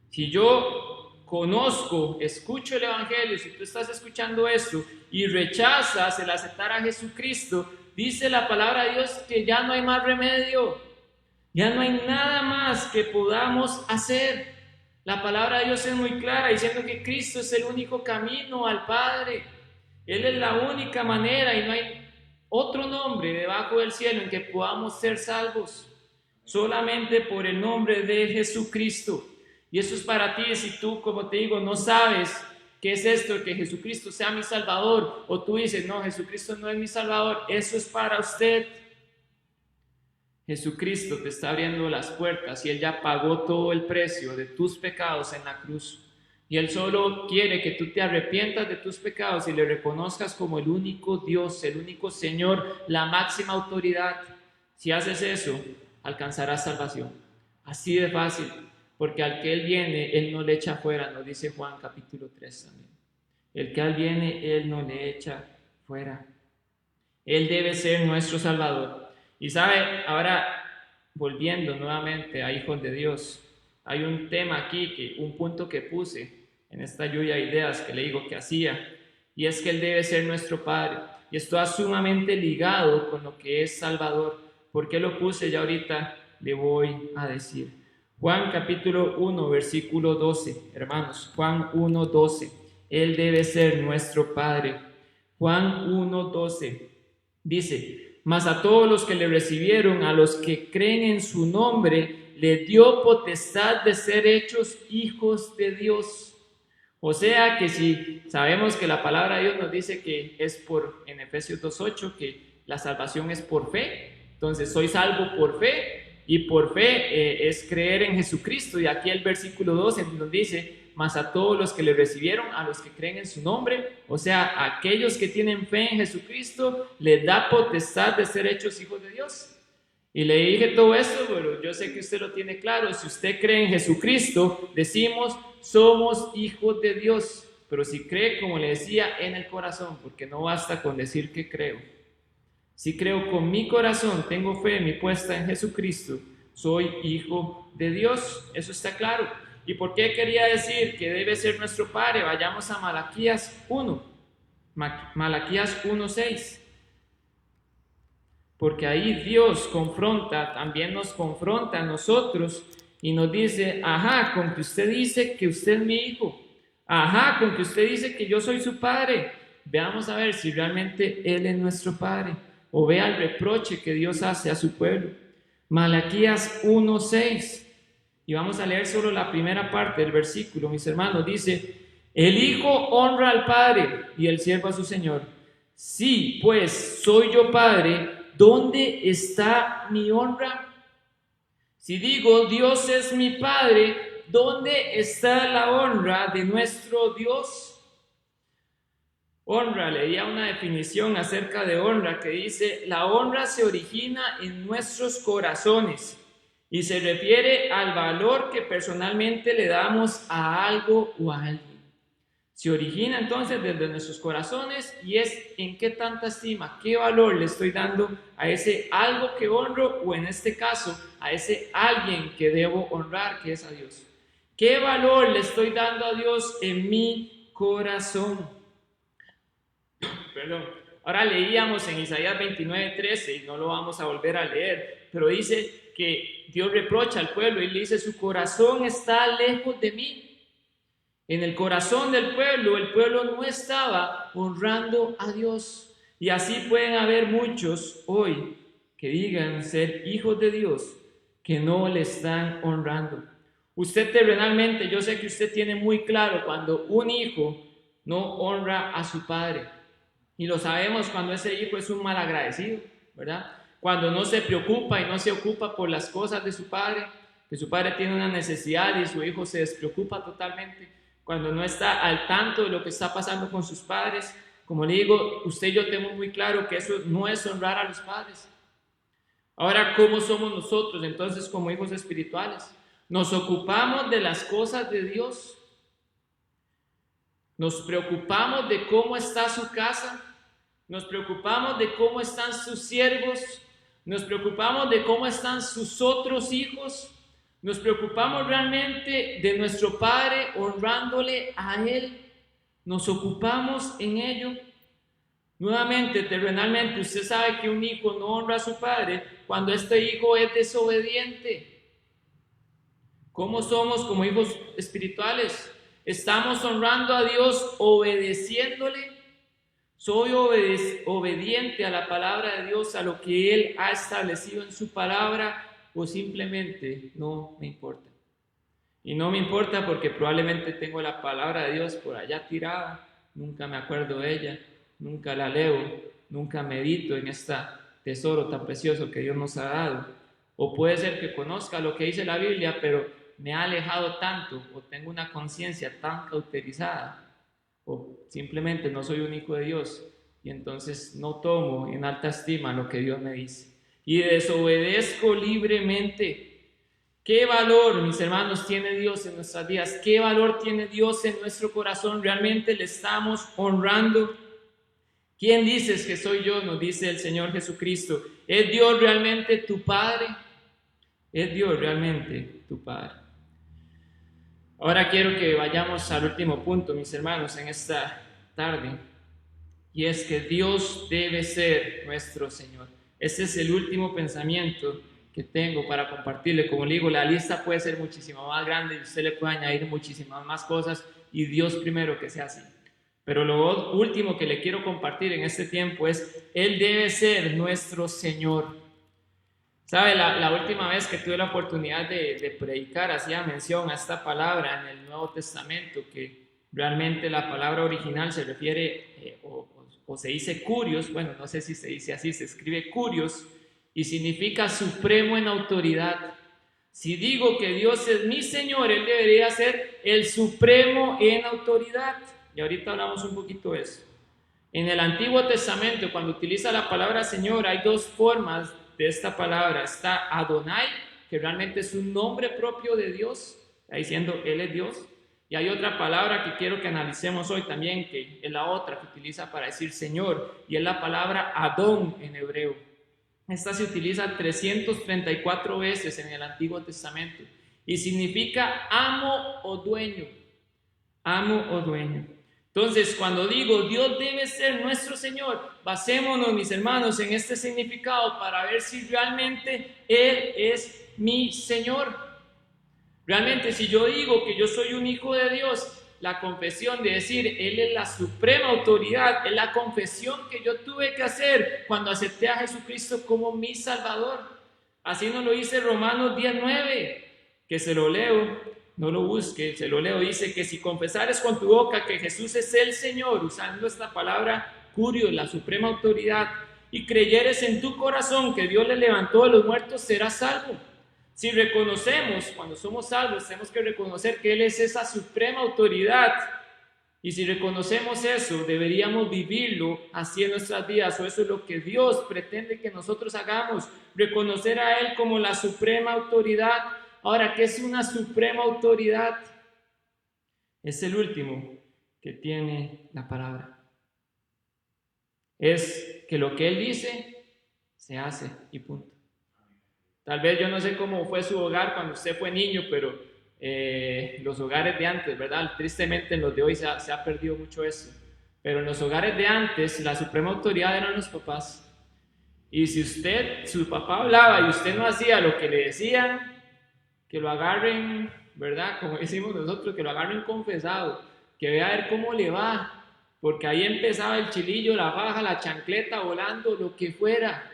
Si yo conozco, escucho el Evangelio, si tú estás escuchando esto y rechazas el aceptar a Jesucristo, dice la palabra de Dios que ya no hay más remedio, ya no hay nada más que podamos hacer. La palabra de Dios es muy clara diciendo que Cristo es el único camino al Padre. Él es la única manera y no hay otro nombre debajo del cielo en que podamos ser salvos, solamente por el nombre de Jesucristo. Y eso es para ti si tú, como te digo, no sabes qué es esto, que Jesucristo sea mi Salvador, o tú dices, no, Jesucristo no es mi Salvador. Eso es para usted. Jesucristo te está abriendo las puertas y Él ya pagó todo el precio de tus pecados en la cruz. Y Él solo quiere que tú te arrepientas de tus pecados y le reconozcas como el único Dios, el único Señor, la máxima autoridad. Si haces eso, alcanzarás salvación. Así de fácil, porque al que Él viene, Él no le echa fuera, nos dice Juan capítulo 3 también. El que a Él viene, Él no le echa fuera. Él debe ser nuestro Salvador. Y sabe, ahora volviendo nuevamente a hijos de Dios, hay un tema aquí, un punto que puse en esta lluvia de ideas que le digo que hacía, y es que Él debe ser nuestro Padre. Y esto está sumamente ligado con lo que es Salvador. ¿Por qué lo puse? Ya ahorita le voy a decir. Juan capítulo 1, versículo 12, hermanos, Juan 1, 12. Él debe ser nuestro Padre. Juan 1, 12 dice: mas a todos los que le recibieron, a los que creen en su nombre, le dio potestad de ser hechos hijos de Dios. O sea que si sabemos que la palabra de Dios nos dice que es en Efesios 2:8, que la salvación es por fe, entonces soy salvo por fe, y por fe es creer en Jesucristo. Y aquí el versículo 12 nos dice: mas a todos los que le recibieron, a los que creen en su nombre, o sea, a aquellos que tienen fe en Jesucristo, les da potestad de ser hechos hijos de Dios. Y le dije todo esto, pero yo sé que usted lo tiene claro. Si usted cree en Jesucristo, decimos, somos hijos de Dios. Pero si cree, como le decía, en el corazón, porque no basta con decir que creo. Si creo con mi corazón, tengo fe mi puesta en Jesucristo, soy hijo de Dios. Eso está claro. ¿Y por qué quería decir que debe ser nuestro Padre? Vayamos a Malaquías 1. Malaquías 1:6. Porque ahí Dios confronta, también nos confronta a nosotros y nos dice, ajá, con que usted dice que usted es mi hijo, ajá, con que usted dice que yo soy su padre. Veamos a ver si realmente Él es nuestro Padre, o vea el reproche que Dios hace a su pueblo. Malaquías 1:6, y vamos a leer solo la primera parte del versículo, mis hermanos. Dice, el hijo honra al padre y el siervo a su señor. Sí, pues soy yo padre, ¿dónde está mi honra? Si digo Dios es mi Padre, ¿dónde está la honra de nuestro Dios? Honra, leía una definición acerca de honra que dice, la honra se origina en nuestros corazones y se refiere al valor que personalmente le damos a algo o a alguien. Se origina entonces desde nuestros corazones y es en qué tanta estima, qué valor le estoy dando a ese algo que honro, o en este caso a ese alguien que debo honrar, que es a Dios. ¿Qué valor le estoy dando a Dios en mi corazón? Perdón. Ahora leíamos en Isaías 29:13 y no lo vamos a volver a leer, pero dice que Dios reprocha al pueblo y le dice, su corazón está lejos de mí. En el corazón del pueblo, el pueblo no estaba honrando a Dios. Y así pueden haber muchos hoy que digan ser hijos de Dios, que no le están honrando. Usted terrenalmente, yo sé que usted tiene muy claro cuando un hijo no honra a su padre. Y lo sabemos cuando ese hijo es un malagradecido, ¿verdad? Cuando no se preocupa y no se ocupa por las cosas de su padre, que su padre tiene una necesidad y su hijo se despreocupa totalmente. Cuando no está al tanto de lo que está pasando con sus padres. Como le digo, usted y yo tenemos muy claro que eso no es honrar a los padres. Ahora, ¿cómo somos nosotros entonces como hijos espirituales? ¿Nos ocupamos de las cosas de Dios? ¿Nos preocupamos de cómo está su casa? ¿Nos preocupamos de cómo están sus siervos? ¿Nos preocupamos de cómo están sus otros hijos? ¿Nos preocupamos realmente de nuestro Padre honrándole a Él? ¿Nos ocupamos en ello? Nuevamente, terrenalmente, usted sabe que un hijo no honra a su padre cuando este hijo es desobediente. ¿Cómo somos como hijos espirituales? ¿Estamos honrando a Dios obedeciéndole? ¿Soy obediente a la palabra de Dios, a lo que Él ha establecido en su palabra? ¿O simplemente no me importa? Y no me importa porque probablemente tengo la palabra de Dios por allá tirada, nunca me acuerdo de ella, nunca la leo, nunca medito en este tesoro tan precioso que Dios nos ha dado. O puede ser que conozca lo que dice la Biblia, pero me ha alejado tanto, o tengo una conciencia tan cauterizada, o simplemente no soy un hijo de Dios y entonces no tomo en alta estima lo que Dios me dice. Y desobedezco libremente. ¿Qué valor, mis hermanos, tiene Dios en nuestras vidas? ¿Qué valor tiene Dios en nuestro corazón? ¿Realmente le estamos honrando? ¿Quién dices que soy yo? Nos dice el Señor Jesucristo. ¿Es Dios realmente tu Padre? ¿Es Dios realmente tu Padre? Ahora quiero que vayamos al último punto, mis hermanos, en esta tarde. Y es que Dios debe ser nuestro Señor. Ese es el último pensamiento que tengo para compartirle. Como le digo, la lista puede ser muchísimo más grande y usted le puede añadir muchísimas más cosas, y Dios primero que sea así. Pero lo último que le quiero compartir en este tiempo es, Él debe ser nuestro Señor. ¿Sabe? La última vez que tuve la oportunidad de predicar, hacía mención a esta palabra en el Nuevo Testamento, que realmente la palabra original se refiere o se dice curios, bueno, no sé si se dice así, se escribe curios, y significa supremo en autoridad. Si digo que Dios es mi Señor, Él debería ser el supremo en autoridad. Y ahorita hablamos un poquito de eso. En el Antiguo Testamento, cuando utiliza la palabra Señor, hay dos formas de esta palabra está Adonai, que realmente es un nombre propio de Dios, está diciendo Él es Dios. Y hay otra palabra que quiero que analicemos hoy también, que es la otra que utiliza para decir Señor, y es la palabra Adón en hebreo. Esta se utiliza 334 veces en el Antiguo Testamento y significa amo o dueño. Amo o dueño. Entonces, cuando digo Dios debe ser nuestro Señor, basémonos, mis hermanos, en este significado para ver si realmente Él es mi Señor. Realmente, si yo digo que yo soy un hijo de Dios, la confesión de decir Él es la suprema autoridad, es la confesión que yo tuve que hacer cuando acepté a Jesucristo como mi Salvador. Así nos lo dice Romanos 10:9, que se lo leo. No lo busque, se lo leo. Dice que si confesares con tu boca que Jesús es el Señor, usando esta palabra curio, la suprema autoridad, y creyeres en tu corazón que Dios le levantó de los muertos, serás salvo. Si reconocemos, cuando somos salvos, tenemos que reconocer que Él es esa suprema autoridad. Y si reconocemos eso, deberíamos vivirlo así en nuestras vidas, o eso es lo que Dios pretende que nosotros hagamos, reconocer a Él como la suprema autoridad. Ahora, ¿qué es una suprema autoridad? Es el último que tiene la palabra. Es que lo que Él dice, se hace y punto. Tal vez yo no sé cómo fue su hogar cuando usted fue niño, pero los hogares de antes, ¿verdad? Tristemente en los de hoy se ha perdido mucho eso. Pero en los hogares de antes, la suprema autoridad eran los papás. Y si su papá hablaba y usted no hacía lo que le decían, que lo agarren, ¿verdad? Como decimos nosotros, que lo agarren confesado, que vea a ver cómo le va, porque ahí empezaba el chilillo, la faja, la chancleta, volando, lo que fuera.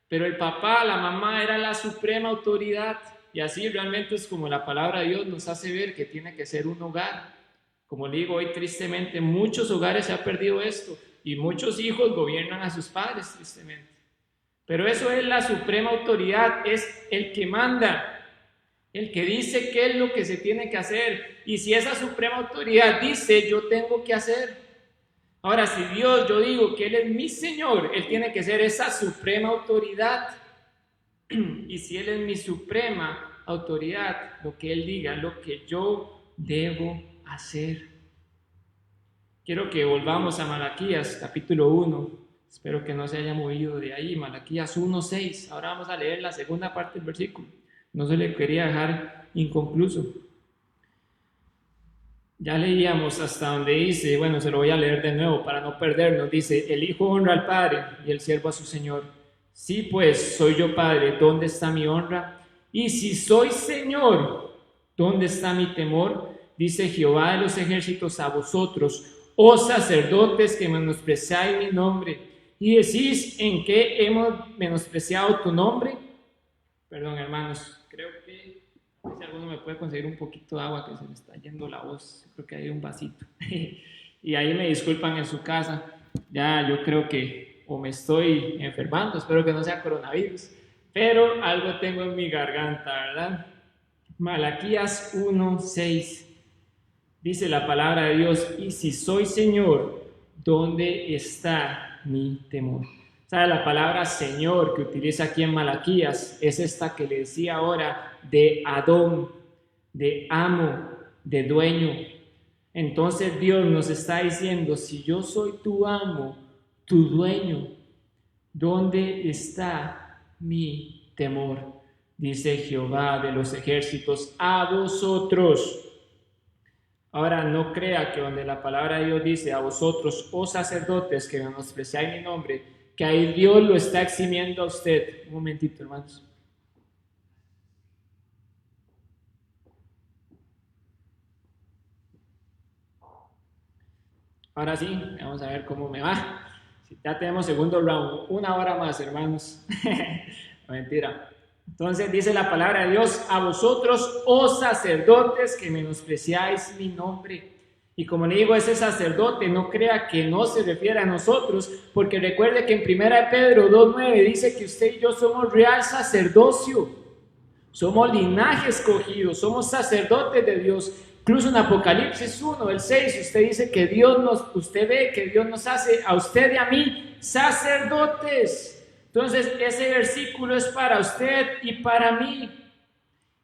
Pero el papá, la mamá era la suprema autoridad, y así realmente es como la palabra de Dios nos hace ver que tiene que ser un hogar. Como le digo, hoy tristemente en muchos hogares se ha perdido esto, y muchos hijos gobiernan a sus padres tristemente. Pero eso es la suprema autoridad, es el que manda, el que dice qué es lo que se tiene que hacer. Y si esa suprema autoridad dice, yo tengo que hacer. Ahora, si Dios, yo digo que Él es mi Señor, Él tiene que ser esa suprema autoridad. Y si Él es mi suprema autoridad, lo que Él diga, lo que yo debo hacer. Quiero que volvamos a Malaquías, capítulo 1. Espero que no se haya movido de ahí. Malaquías 1:6. Ahora vamos a leer la segunda parte del versículo. No se le quería dejar inconcluso. Ya leíamos hasta donde dice, bueno, se lo voy a leer de nuevo para no perdernos. Dice, el hijo honra al padre y el siervo a su señor. Sí, pues, soy yo padre, ¿dónde está mi honra? Y si soy señor, ¿dónde está mi temor? Dice Jehová de los ejércitos a vosotros, oh sacerdotes que menospreciáis mi nombre, y decís, ¿en qué hemos menospreciado tu nombre? Perdón, hermanos, creo que si alguno me puede conseguir un poquito de agua, que se me está yendo la voz. Creo que hay un vasito. Y ahí me disculpan en su casa. Ya yo creo que o me estoy enfermando, espero que no sea coronavirus, pero algo tengo en mi garganta, ¿verdad? Malaquías 1:6 dice la palabra de Dios, y si soy Señor, ¿dónde está mi temor? ¿Sabe? La palabra Señor que utiliza aquí en Malaquías es esta que le decía ahora de Adón, de amo, de dueño. Entonces Dios nos está diciendo, si yo soy tu amo, tu dueño, ¿dónde está mi temor? Dice Jehová de los ejércitos a vosotros. Ahora no crea que donde la palabra de Dios dice a vosotros, oh sacerdotes que menospreciáis mi nombre, que ahí Dios lo está eximiendo a usted. Un momentito, hermanos. Ahora sí, vamos a ver cómo me va. Ya tenemos segundo round, 1 hora más, hermanos. Mentira. Entonces dice la palabra de Dios, a vosotros, oh sacerdotes, que menospreciáis mi nombre. Y como le digo, ese sacerdote, no crea que no se refiere a nosotros, porque recuerde que en 1 Pedro 2:9 dice que usted y yo somos real sacerdocio, somos linaje escogido, somos sacerdotes de Dios. Incluso en Apocalipsis 1:6, usted dice que usted ve que Dios nos hace a usted y a mí sacerdotes. Entonces, ese versículo es para usted y para mí.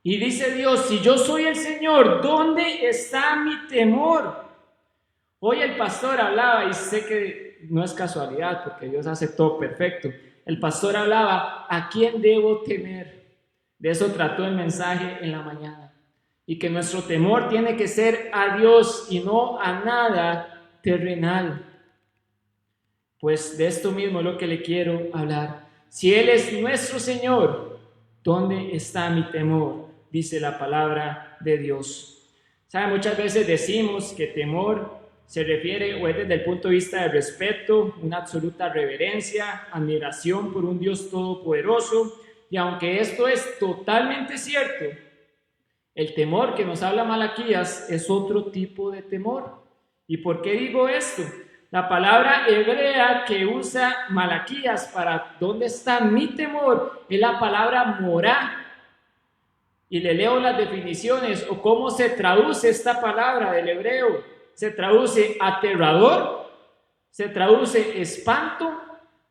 Y dice Dios, si yo soy el Señor, ¿dónde está mi temor? Hoy el pastor hablaba, y sé que no es casualidad, porque Dios hace todo perfecto. El pastor hablaba, ¿a quién debo temer? De eso trató el mensaje en la mañana. Y que nuestro temor tiene que ser a Dios y no a nada terrenal. Pues de esto mismo es lo que le quiero hablar. Si Él es nuestro Señor, ¿dónde está mi temor? Dice la palabra de Dios. ¿Sabe? Muchas veces decimos que temor se refiere o es desde el punto de vista de respeto, una absoluta reverencia, admiración por un Dios todopoderoso. Y aunque esto es totalmente cierto, el temor que nos habla Malaquías es otro tipo de temor. ¿Y por qué digo esto? La palabra hebrea que usa Malaquías para ¿dónde está mi temor? Es la palabra morá. Y le leo las definiciones o cómo se traduce esta palabra del hebreo. Se traduce aterrador, se traduce espanto,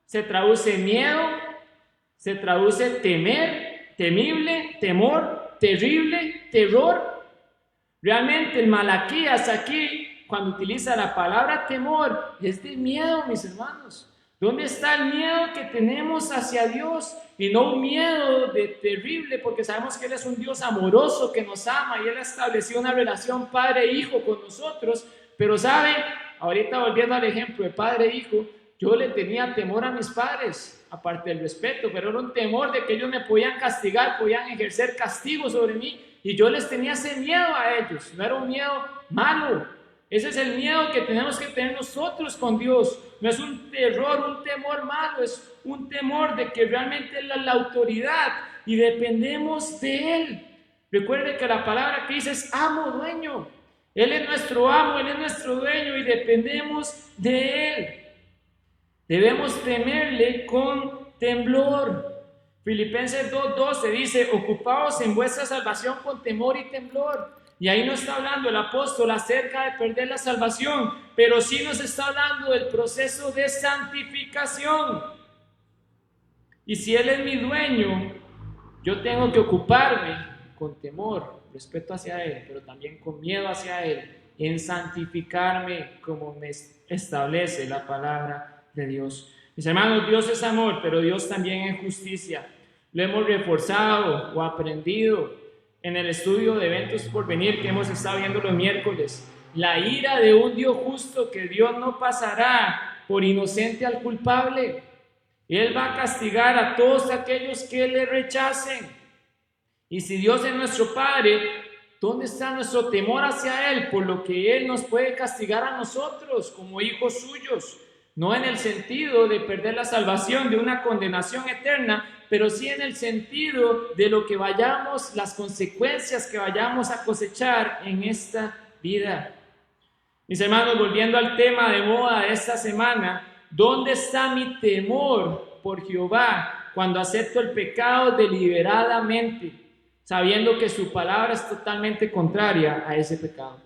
se traduce miedo, se traduce temer, temible, temor, terrible, terror. Realmente el Malaquías aquí, cuando utiliza la palabra temor, es de miedo, mis hermanos. ¿Dónde está el miedo que tenemos hacia Dios? Y no un miedo de terrible, porque sabemos que Él es un Dios amoroso que nos ama y Él ha establecido una relación padre-hijo con nosotros. Pero ¿sabe? Ahorita volviendo al ejemplo de padre-hijo, yo le tenía temor a mis padres, aparte del respeto, pero era un temor de que ellos me podían castigar, podían ejercer castigo sobre mí. Y yo les tenía ese miedo a ellos, no era un miedo malo. Ese es el miedo que tenemos que tener nosotros con Dios. No es un terror, un temor malo, es un temor de que realmente Él es la autoridad y dependemos de Él. Recuerde que la palabra que dice es amo, dueño. Él es nuestro amo, Él es nuestro dueño y dependemos de Él. Debemos temerle con temblor. Filipenses 2:12 dice, ocupaos en vuestra salvación con temor y temblor. Y ahí no está hablando el apóstol acerca de perder la salvación, pero sí nos está hablando del proceso de santificación. Y si Él es mi dueño, yo tengo que ocuparme con temor, respeto hacia Él, pero también con miedo hacia Él, en santificarme como me establece la palabra de Dios. Mis hermanos, Dios es amor, pero Dios también es justicia. Lo hemos reforzado o aprendido en el estudio de eventos por venir que hemos estado viendo los miércoles. La ira de un Dios justo, que Dios no pasará por inocente al culpable. Él va a castigar a todos aquellos que le rechacen. Y si Dios es nuestro Padre, ¿dónde está nuestro temor hacia Él? Por lo que Él nos puede castigar a nosotros como hijos suyos. No en el sentido de perder la salvación, de una condenación eterna, pero sí en el sentido de lo que vayamos, las consecuencias que vayamos a cosechar en esta vida. Mis hermanos, volviendo al tema de moda de esta semana, ¿dónde está mi temor por Jehová cuando acepto el pecado deliberadamente, sabiendo que su palabra es totalmente contraria a ese pecado?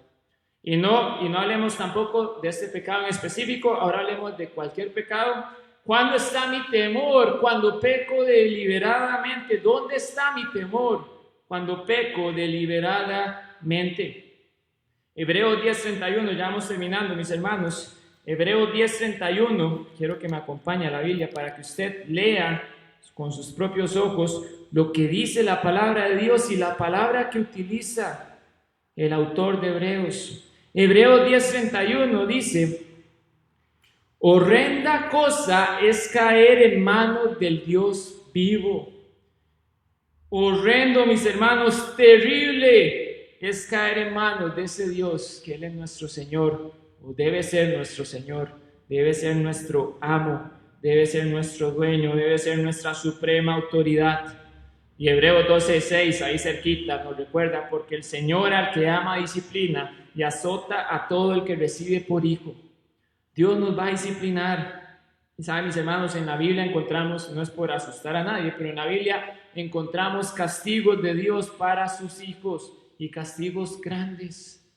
Y no hablemos tampoco de este pecado en específico, ahora hablemos de cualquier pecado. ¿Cuándo está mi temor? Cuando peco deliberadamente. ¿Dónde está mi temor? Cuando peco deliberadamente. Hebreos 10:31, ya vamos terminando, mis hermanos. Hebreos 10:31, quiero que me acompañe a la Biblia para que usted lea con sus propios ojos lo que dice la palabra de Dios y la palabra que utiliza el autor de Hebreos. Hebreos 10:31 dice: horrenda cosa es caer en manos del Dios vivo. Horrendo, mis hermanos, terrible es caer en manos de ese Dios que Él es nuestro Señor, o debe ser nuestro Señor, debe ser nuestro amo, debe ser nuestro dueño, debe ser nuestra suprema autoridad. Y Hebreos 12:6, ahí cerquita, nos recuerda, porque el Señor al que ama disciplina y azota a todo el que recibe por hijo. Dios nos va a disciplinar. Y saben, mis hermanos, en la Biblia encontramos, no es por asustar a nadie, pero en la Biblia encontramos castigos de Dios para sus hijos y castigos grandes.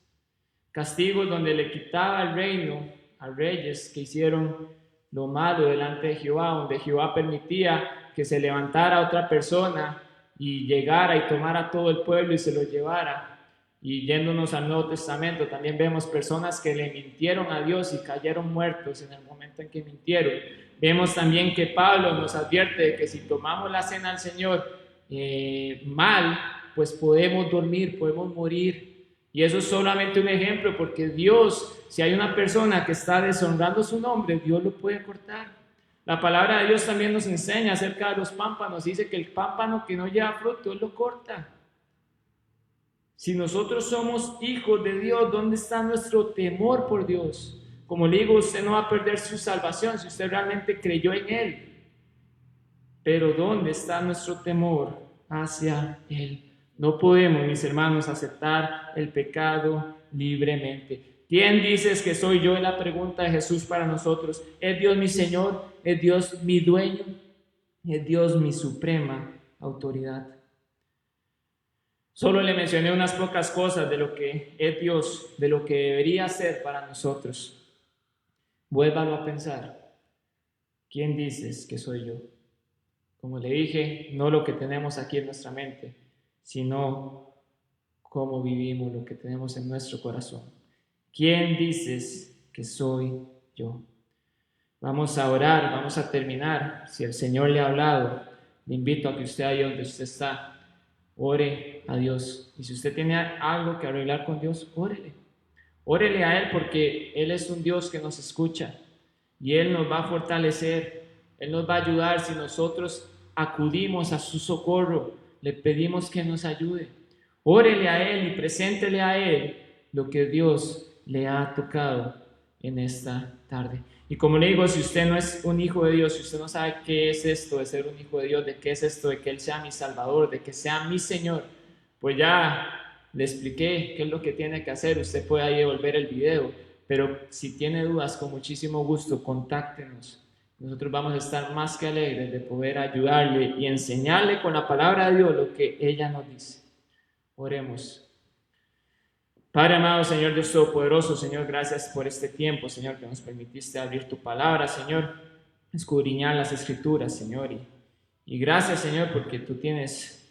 Castigos donde le quitaba el reino a reyes que hicieron lo malo delante de Jehová, donde Jehová permitía que se levantara otra persona y llegara y tomara a todo el pueblo y se lo llevara. Y yéndonos al Nuevo Testamento, también vemos personas que le mintieron a Dios y cayeron muertos en el momento en que mintieron. Vemos también que Pablo nos advierte de que si tomamos la cena al Señor mal, pues podemos dormir, podemos morir. Y eso es solamente un ejemplo, porque Dios, si hay una persona que está deshonrando su nombre, Dios lo puede cortar. La palabra de Dios también nos enseña acerca de los pámpanos. Dice que el pámpano que no lleva fruto, Él lo corta. Si nosotros somos hijos de Dios, ¿dónde está nuestro temor por Dios? Como le digo, usted no va a perder su salvación si usted realmente creyó en Él. Pero ¿dónde está nuestro temor hacia Él? No podemos, mis hermanos, aceptar el pecado libremente. ¿Quién dices que soy yo? Es la pregunta de Jesús para nosotros. ¿Es Dios mi Señor? ¿Es Dios mi dueño? ¿Es Dios mi suprema autoridad? Solo le mencioné unas pocas cosas de lo que es Dios, de lo que debería ser para nosotros. Vuélvalo a pensar. ¿Quién dices que soy yo? Como le dije, no lo que tenemos aquí en nuestra mente, sino cómo vivimos lo que tenemos en nuestro corazón. ¿Quién dices que soy yo? Vamos a orar, vamos a terminar. Si el Señor le ha hablado, le invito a que usted ahí donde usted está, ore a Dios. Y si usted tiene algo que arreglar con Dios, órele. Órele a Él, porque Él es un Dios que nos escucha y Él nos va a fortalecer. Él nos va a ayudar si nosotros acudimos a su socorro, le pedimos que nos ayude. Órele a Él y preséntele a Él lo que Dios le ha tocado en esta tarde. Y como le digo, si usted no es un hijo de Dios, si usted no sabe qué es esto de ser un hijo de Dios, de qué es esto de que Él sea mi Salvador, de que sea mi Señor, pues ya le expliqué qué es lo que tiene que hacer. Usted puede ahí devolver el video, pero si tiene dudas, con muchísimo gusto, contáctenos. Nosotros vamos a estar más que alegres de poder ayudarle y enseñarle con la palabra de Dios lo que ella nos dice. Oremos. Padre amado, Señor Dios Todopoderoso, Señor, gracias por este tiempo, Señor, que nos permitiste abrir tu palabra, Señor, escudriñar las Escrituras, Señor, y gracias, Señor, porque tú tienes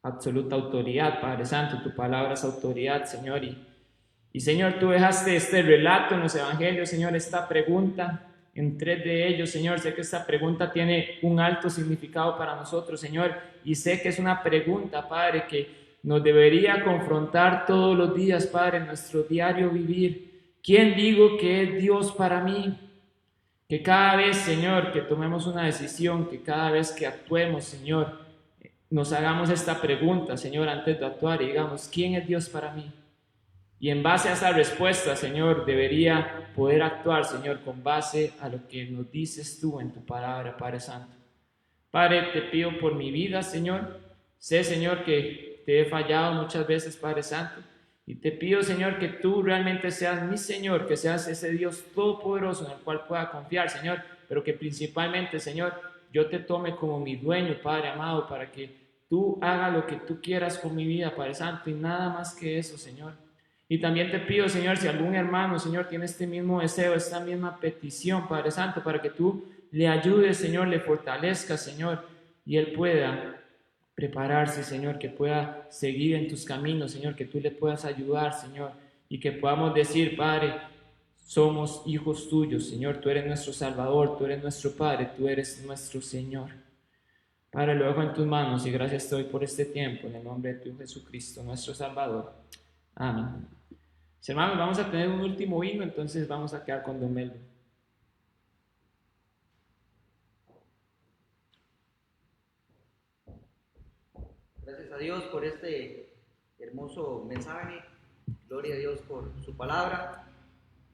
absoluta autoridad, Padre Santo, tu palabra es autoridad, Señor, y Señor, tú dejaste este relato en los Evangelios, Señor, esta pregunta en 3 de ellos, Señor. Sé que esta pregunta tiene un alto significado para nosotros, Señor, y sé que es una pregunta, Padre, que nos debería confrontar todos los días, Padre, en nuestro diario vivir. ¿Quién digo que es Dios para mí? Que cada vez, Señor, que tomemos una decisión, que cada vez que actuemos, Señor, nos hagamos esta pregunta, Señor, antes de actuar y digamos, ¿quién es Dios para mí? Y en base a esa respuesta, Señor, debería poder actuar, Señor, con base a lo que nos dices tú en tu palabra, Padre Santo. Padre, te pido por mi vida, Señor. Sé, Señor, que te he fallado muchas veces, Padre Santo. Y te pido, Señor, que tú realmente seas mi Señor, que seas ese Dios todopoderoso en el cual pueda confiar, Señor. Pero que principalmente, Señor, yo te tome como mi dueño, Padre amado, para que tú hagas lo que tú quieras con mi vida, Padre Santo. Y nada más que eso, Señor. Y también te pido, Señor, si algún hermano, Señor, tiene este mismo deseo, esta misma petición, Padre Santo, para que tú le ayudes, Señor, le fortalezcas, Señor, y él pueda prepararse, Señor, que pueda seguir en tus caminos, Señor, que tú le puedas ayudar, Señor, y que podamos decir, Padre, somos hijos tuyos, Señor, tú eres nuestro Salvador, tú eres nuestro Padre, tú eres nuestro Señor. Padre, lo dejo en tus manos y gracias te doy por este tiempo, en el nombre de tu Jesucristo, nuestro Salvador. Amén. Mis hermanos, vamos a tener un último himno, entonces vamos a quedar con Don Melvin. Gracias a Dios por este hermoso mensaje. Gloria a Dios por su palabra.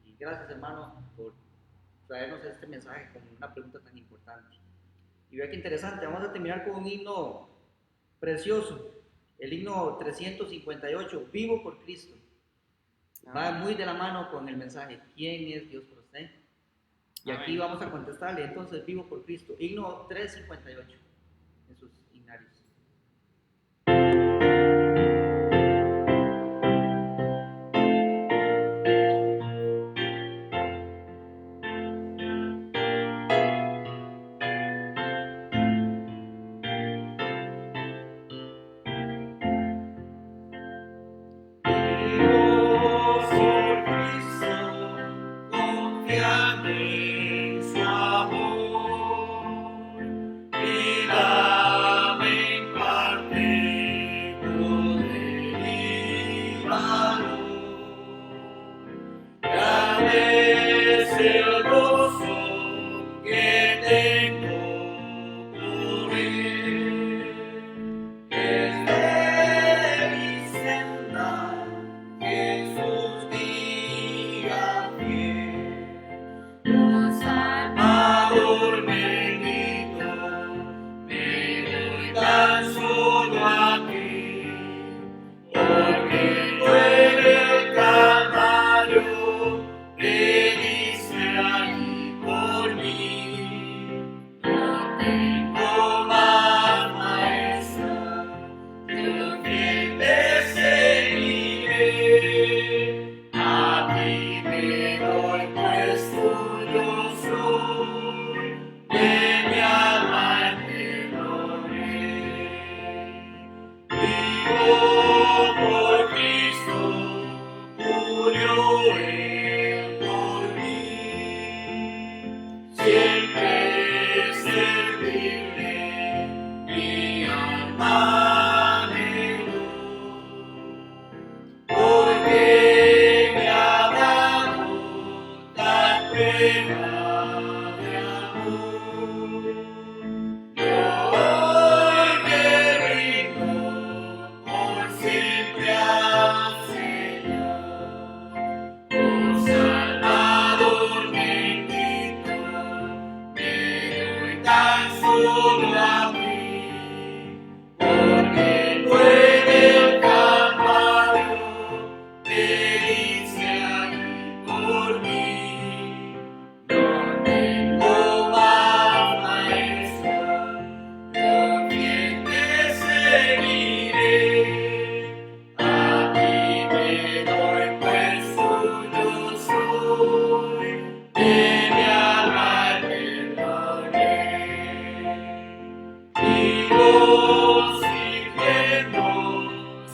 Y gracias, hermano, por traernos este mensaje con una pregunta tan importante. Y vea qué interesante, vamos a terminar con un himno precioso. El himno 358, Vivo por Cristo. Va muy de la mano con el mensaje, ¿quién es Dios por usted? Y aquí vamos a contestarle, entonces, Vivo por Cristo. Himno 358, en sus himnarios. tengo más, Maestro, yo fiel te seguiré. A ti me doy, pues tuyo soy, de mi alma enterraré. Vivo por Cristo, murió Él por mí. Siempre serviré, mi alma anheló, porque me ha dado tal prueba de amor. Yo hoy me rindo por siempre al Señor. Oh Salvador bendito, me doy tan solo a ti, porque tú en el Calvario te diste ahí por mí. No tengo más, Maestro, yo bien te seguiré. A ti me doy, pues tuyo soy, de mi alma perdonaré. Vivo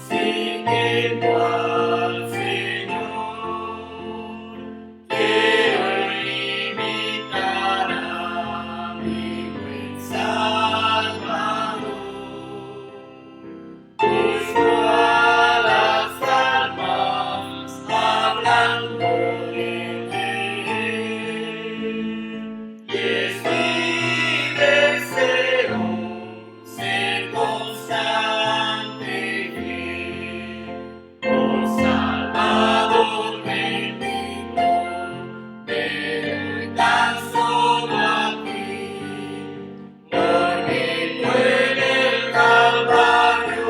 siguiendo al Señor. Quiero imitar a mi buen Salvador. Busco a las almas hablando de Él. Y es mi deseo ser constante y fiel. Oh Salvador bendito, me doy tan solo a ti, porque tú en el Calvario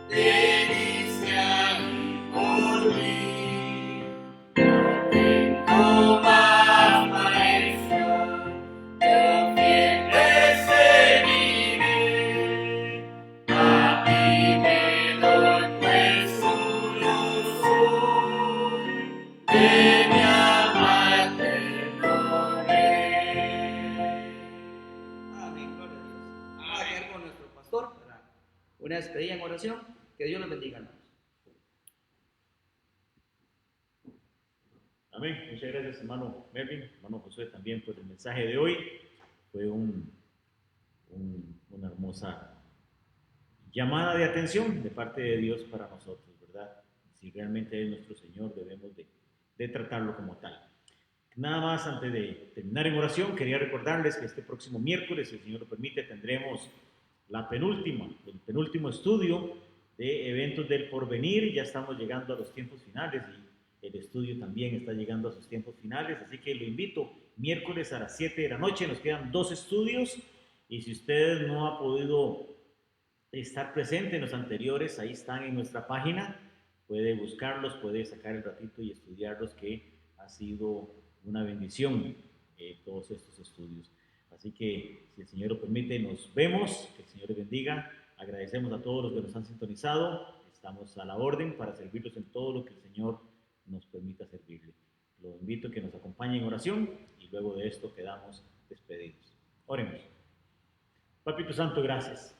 te diste ahí por mí. No tengo más, Maestro, yo fiel te seguiré. A ti me doy, pues tuyo soy, de mi alma perdonaré. Amén, gloria a Dios. Vamos a quedar con nuestro pastor para una despedida en oración. Que Dios los bendiga, hermanos. Amén. Muchas gracias, hermano Melvin, hermano Josué, también por el mensaje de hoy. Fue una hermosa llamada de atención de parte de Dios para nosotros, ¿verdad? Si realmente es nuestro Señor, debemos de tratarlo como tal. Nada más, antes de terminar en oración, quería recordarles que este próximo miércoles, si el Señor lo permite, tendremos el penúltimo estudio de eventos del porvenir. Ya estamos llegando a los tiempos finales y el estudio también está llegando a sus tiempos finales, así que lo invito, miércoles a las 7 de la noche, nos quedan 2 estudios, y si usted no ha podido estar presente en los anteriores, ahí están en nuestra página, puede buscarlos, puede sacar el ratito y estudiarlos, que ha sido una bendición todos estos estudios. Así que, si el Señor lo permite, nos vemos, que el Señor les bendiga. Agradecemos a todos los que nos han sintonizado, estamos a la orden para servirlos en todo lo que el Señor nos permita servirle. Los invito a que nos acompañen en oración y luego de esto quedamos despedidos. Oremos. Papito Santo, gracias.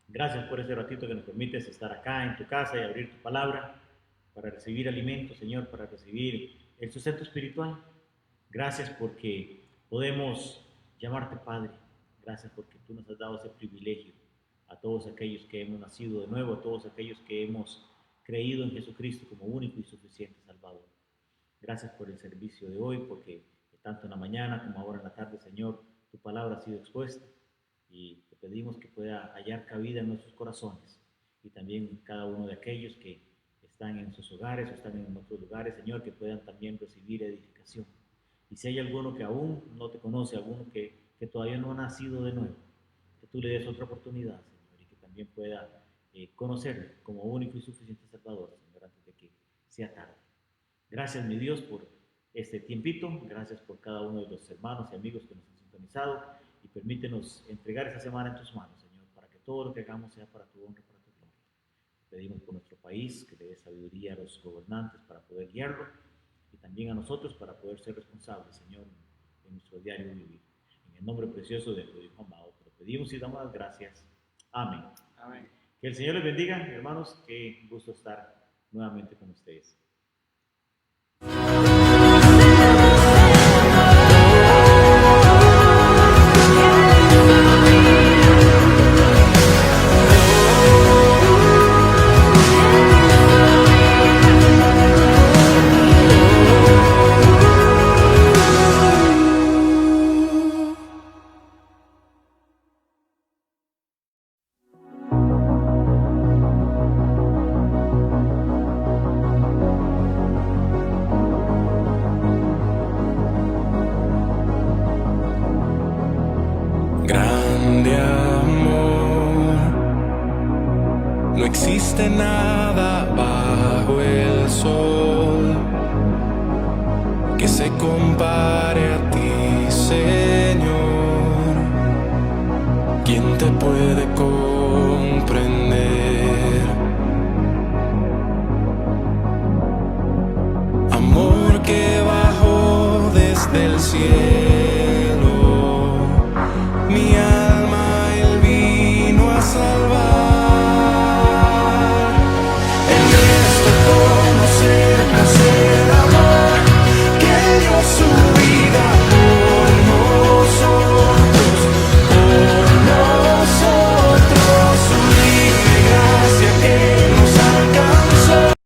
Gracias por este ratito que nos permites estar acá en tu casa y abrir tu palabra para recibir alimento, Señor, para recibir el sustento espiritual. Gracias porque podemos llamarte Padre. Gracias porque tú nos has dado ese privilegio a todos aquellos que hemos nacido de nuevo, a todos aquellos que hemos creído en Jesucristo como único y suficiente Salvador. Gracias por el servicio de hoy, porque tanto en la mañana como ahora en la tarde, Señor, tu palabra ha sido expuesta, y te pedimos que pueda hallar cabida en nuestros corazones, y también cada uno de aquellos que están en sus hogares o están en otros lugares, Señor, que puedan también recibir edificación. Y si hay alguno que aún no te conoce, alguno que todavía no ha nacido de nuevo, que tú le des otra oportunidad, Señor, y que también pueda conocerlo como único y suficiente Salvador, Señor, antes de que sea tarde. Gracias, mi Dios, por este tiempito. Gracias por cada uno de los hermanos y amigos que nos han sintonizado, y permítenos entregar esta semana en tus manos, Señor, para que todo lo que hagamos sea para tu honra, para tu gloria. Pedimos por nuestro país que le dé sabiduría a los gobernantes para poder guiarlo y también a nosotros para poder ser responsables, Señor, en nuestro diario vivir. En el nombre precioso de tu Hijo amado, te lo pedimos y damos las gracias. Amén. Amén. Que el Señor les bendiga, hermanos. Qué gusto estar nuevamente con ustedes. Grande amor, no existe nada bajo el sol que se compare a ti, Señor. ¿Quién te puede comprender? Amor que bajó desde el cielo